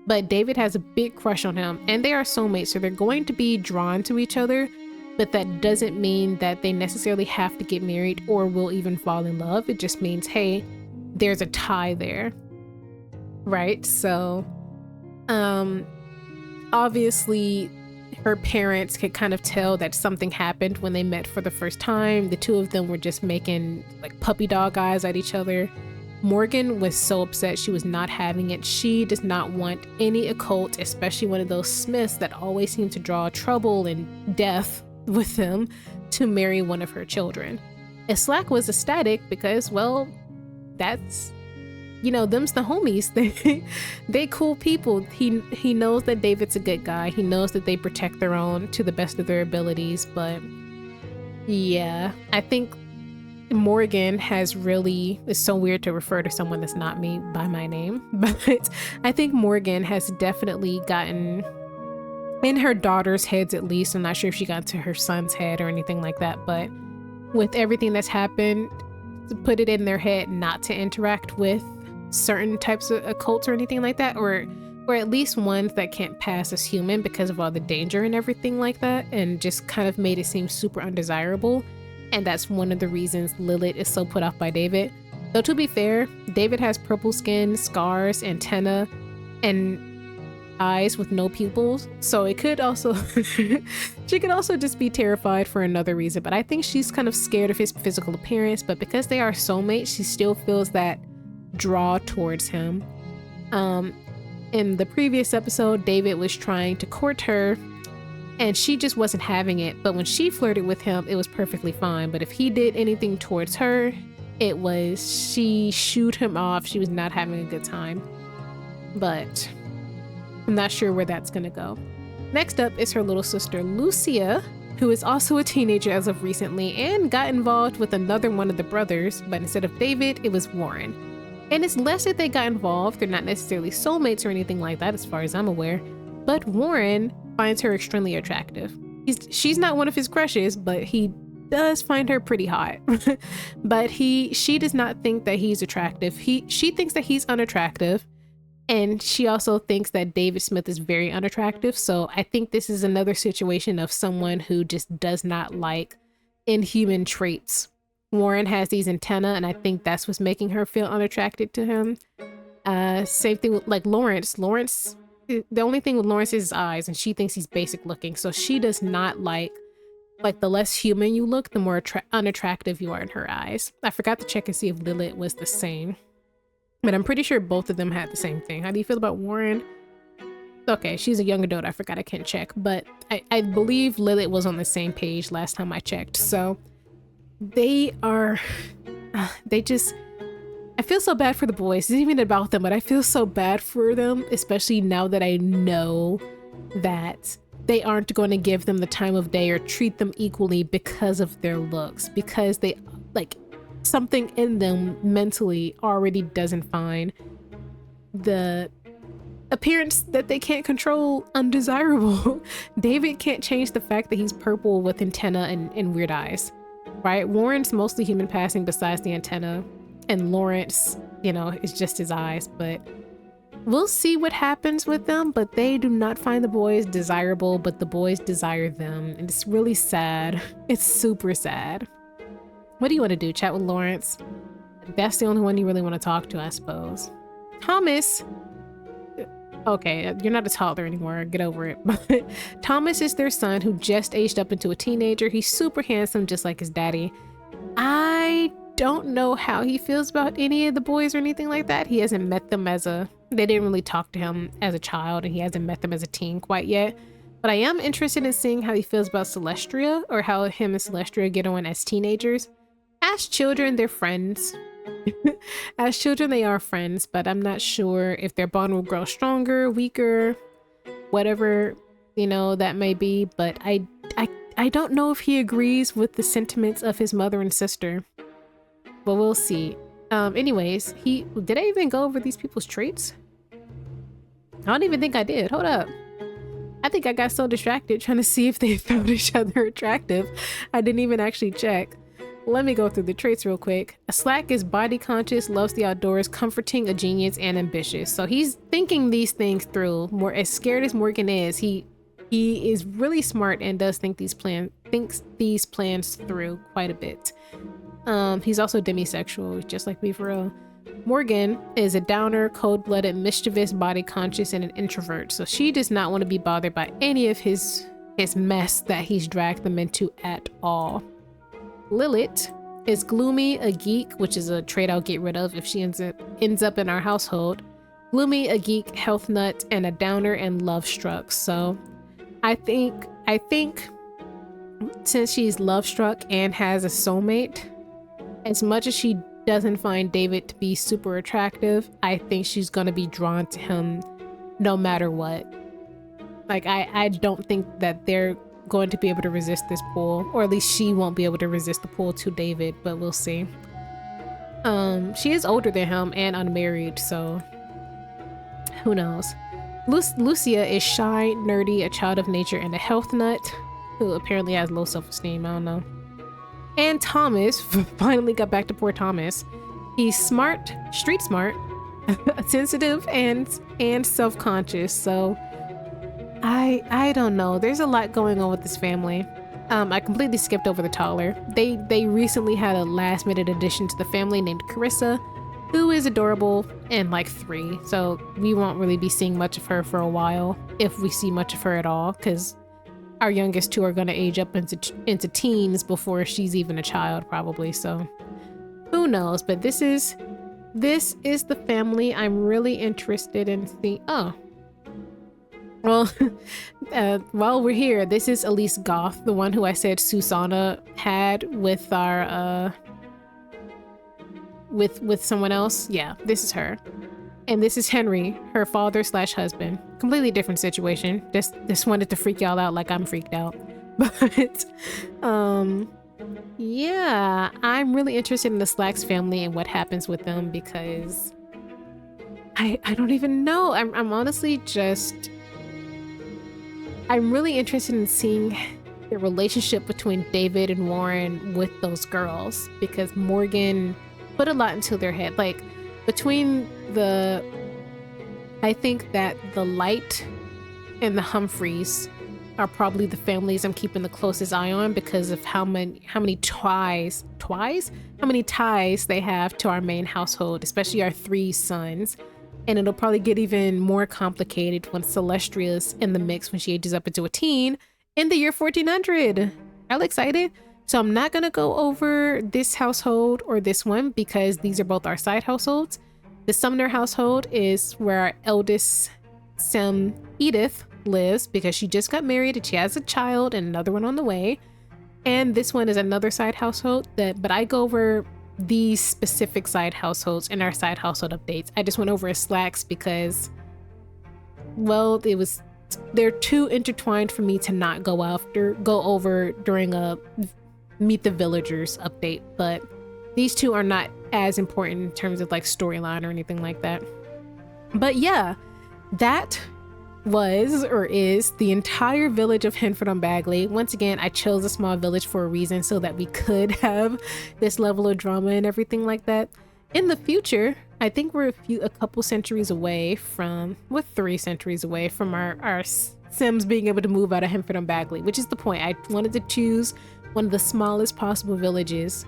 but David has a big crush on him, and they are soulmates, so they're going to be drawn to each other, but that doesn't mean that they necessarily have to get married or will even fall in love. It just means, hey, there's a tie there, right? So, obviously, her parents could kind of tell that something happened when they met for the first time. The two of them were just making like puppy dog eyes at each other. Morgan was so upset. She was not having it. She does not want any occult, especially one of those Smiths that always seem to draw trouble and death with them, to marry one of her children. And Slack was ecstatic because, well, that's, you know, them's the homies. They cool people. He knows that David's a good guy. He knows that they protect their own to the best of their abilities. But yeah, I think Morgan it's so weird to refer to someone that's not me by my name, but I think Morgan has definitely gotten in her daughter's heads, at least. I'm not sure if she got to her son's head or anything like that, but with everything that's happened, to put it in their head not to interact with certain types of occults or anything like that, or at least ones that can't pass as human because of all the danger and everything like that, and just kind of made it seem super undesirable. And that's one of the reasons Lilith is so put off by David. Though to be fair, David has purple skin, scars, antenna, and eyes with no pupils. So it could also, she could also just be terrified for another reason. But I think she's kind of scared of his physical appearance. But because they are soulmates, she still feels that draw towards him. In the previous episode, David was trying to court her, and she just wasn't having it. But when she flirted with him, it was perfectly fine. But if he did anything towards her, she shooed him off. She was not having a good time. But I'm not sure where that's gonna go. Next up is her little sister, Lucia, who is also a teenager as of recently and got involved with another one of the brothers, but instead of David, it was Warren. And it's less that they got involved. They're not necessarily soulmates or anything like that as far as I'm aware. But Warren finds her extremely attractive. She's not one of his crushes, but he does find her pretty hot. But she does not think that he's attractive. She thinks that he's unattractive, and she also thinks that David Smith is very unattractive. So I think this is another situation of someone who just does not like inhuman traits. Warren has these antennae, and I think that's what's making her feel unattracted to him. Same thing with like Lawrence. The only thing with Lawrence is his eyes, and she thinks he's basic looking. So she does not like the less human you look, the more unattractive you are in her eyes. I forgot to check and see if Lilith was the same, but I'm pretty sure both of them had the same thing. How do you feel about Warren? Okay, she's a young adult. I forgot I can't check, but I believe Lilith was on the same page last time I checked. So they are, they just, I feel so bad for the boys. It's not even about them, but I feel so bad for them, especially now that I know that they aren't going to give them the time of day or treat them equally because of their looks, because they, like, something in them mentally already doesn't find the appearance that they can't control undesirable. David can't change the fact that he's purple with antenna and weird eyes, right? Warren's mostly human passing besides the antenna, and Lawrence, you know, is just his eyes. But we'll see what happens with them. But they do not find the boys desirable, but the boys desire them, and it's really sad. It's super sad. What do you want to do? Chat with Lawrence? That's the only one you really want to talk to, I suppose. Thomas, okay, you're not a toddler anymore, get over it. But Thomas is their son who just aged up into a teenager. He's super handsome, just like his daddy. I don't know how he feels about any of the boys or anything like that. He hasn't met them they didn't really talk to him as a child, and he hasn't met them as a teen quite yet. But I am interested in seeing how he feels about Celestria, or how him and Celestria get on as teenagers. As children, they're friends. As children, they are friends, but I'm not sure if their bond will grow stronger, weaker, whatever, you know, that may be. But I don't know if he agrees with the sentiments of his mother and sister, but we'll see. Anyways, did I even go over these people's traits? I don't even think I did. Hold up. I think I got so distracted trying to see if they found each other attractive, I didn't even actually check. Let me go through the traits real quick. A Slack is body conscious, loves the outdoors, comforting, a genius, and ambitious. So he's thinking these things through. More as scared as Morgan is, he is really smart and does thinks these plans through quite a bit. He's also demisexual, just like me for real. Morgan is a downer, cold-blooded, mischievous, body conscious, and an introvert. So she does not want to be bothered by any of his mess that he's dragged them into at all. Lilith is gloomy, a geek, which is a trait I'll get rid of if she ends up in our household. Gloomy, a geek, health nut, and a downer, and love struck. So I think since she's love struck and has a soulmate, as much as she doesn't find David to be super attractive, I think she's gonna be drawn to him no matter what. Like, I don't think that they're going to be able to resist this pull, or at least she won't be able to resist the pull to David, but we'll see. She is older than him and unmarried, so who knows. Lucia is shy, nerdy, a child of nature, and a health nut who apparently has low self-esteem. I don't know. And Thomas, finally got back to poor Thomas. He's smart, street smart, sensitive, and self-conscious. So I don't know. There's a lot going on with this family. I completely skipped over the toddler. They recently had a last-minute addition to the family named Carissa, who is adorable and like 3. So we won't really be seeing much of her for a while, if we see much of her at all, because our youngest 2 are going to age up into teens before she's even a child, probably. So who knows? But this is the family I'm really interested in seeing. Oh, well, while we're here, this is Elise Goth, the one who I said Susanna had with our with someone else. Yeah, this is her. And this is Henry, her father/husband. Completely different situation. Just wanted to freak y'all out like I'm freaked out. But yeah, I'm really interested in the Slacks family and what happens with them, because I don't even know. I'm honestly just, I'm really interested in seeing the relationship between David and Warren with those girls, because Morgan put a lot into their head. Like, between I think that the Light and the Humphreys are probably the families I'm keeping the closest eye on, because of how many ties they have to our main household, especially our 3 sons. And it'll probably get even more complicated when Celestria's in the mix when she ages up into a teen in the year 1400. Y'all excited? So I'm not gonna go over this household or this one, because these are both our side households. The Sumner household is where our eldest Edith lives, because she just got married and she has a child and another one on the way. And this one is another side household but I go over these specific side households in our side household updates. I just went over as slacks because, well, they're too intertwined for me to not go over during a Meet the Villagers update, but these two are not as important in terms of like storyline or anything like that. But yeah, that was or is the entire village of Henford-on-Bagley. Once again, I chose a small village for a reason, so that we could have this level of drama and everything like that. In the future, I think we're a couple centuries away from, 3 centuries away from our Sims being able to move out of Henford-on-Bagley, which is the point. I wanted to choose one of the smallest possible villages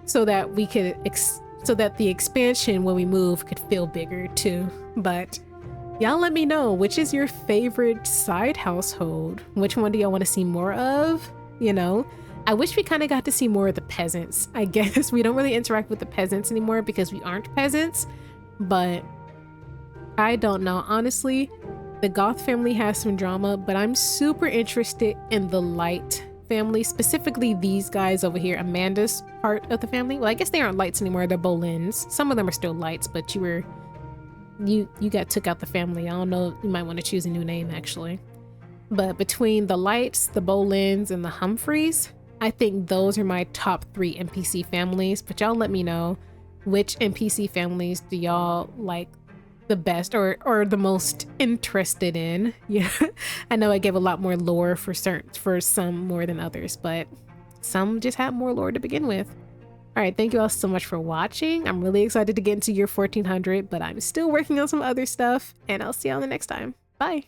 so that we could so that the expansion when we move could feel bigger too. But y'all let me know, which is your favorite side household? Which one do y'all want to see more of? You know, I wish we kind of got to see more of the peasants. I guess we don't really interact with the peasants anymore because we aren't peasants, but I don't know. Honestly, the Goth family has some drama, but I'm super interested in the Light family, specifically these guys over here, Amanda's part of the family. Well, I guess they aren't Lights anymore, they're Bolins. Some of them are still Lights, but you got took out the family. I don't know, you might want to choose a new name actually. But between the Lights, the Bolins, and the Humphreys, I think those are my top 3 NPC families. But y'all let me know, which NPC families do y'all like the best or the most interested in? Yeah, I know I gave a lot more lore for some more than others, but some just have more lore to begin with. All right, thank you all so much for watching. I'm really excited to get into year 1400, but I'm still working on some other stuff, and I'll see y'all the next time. Bye.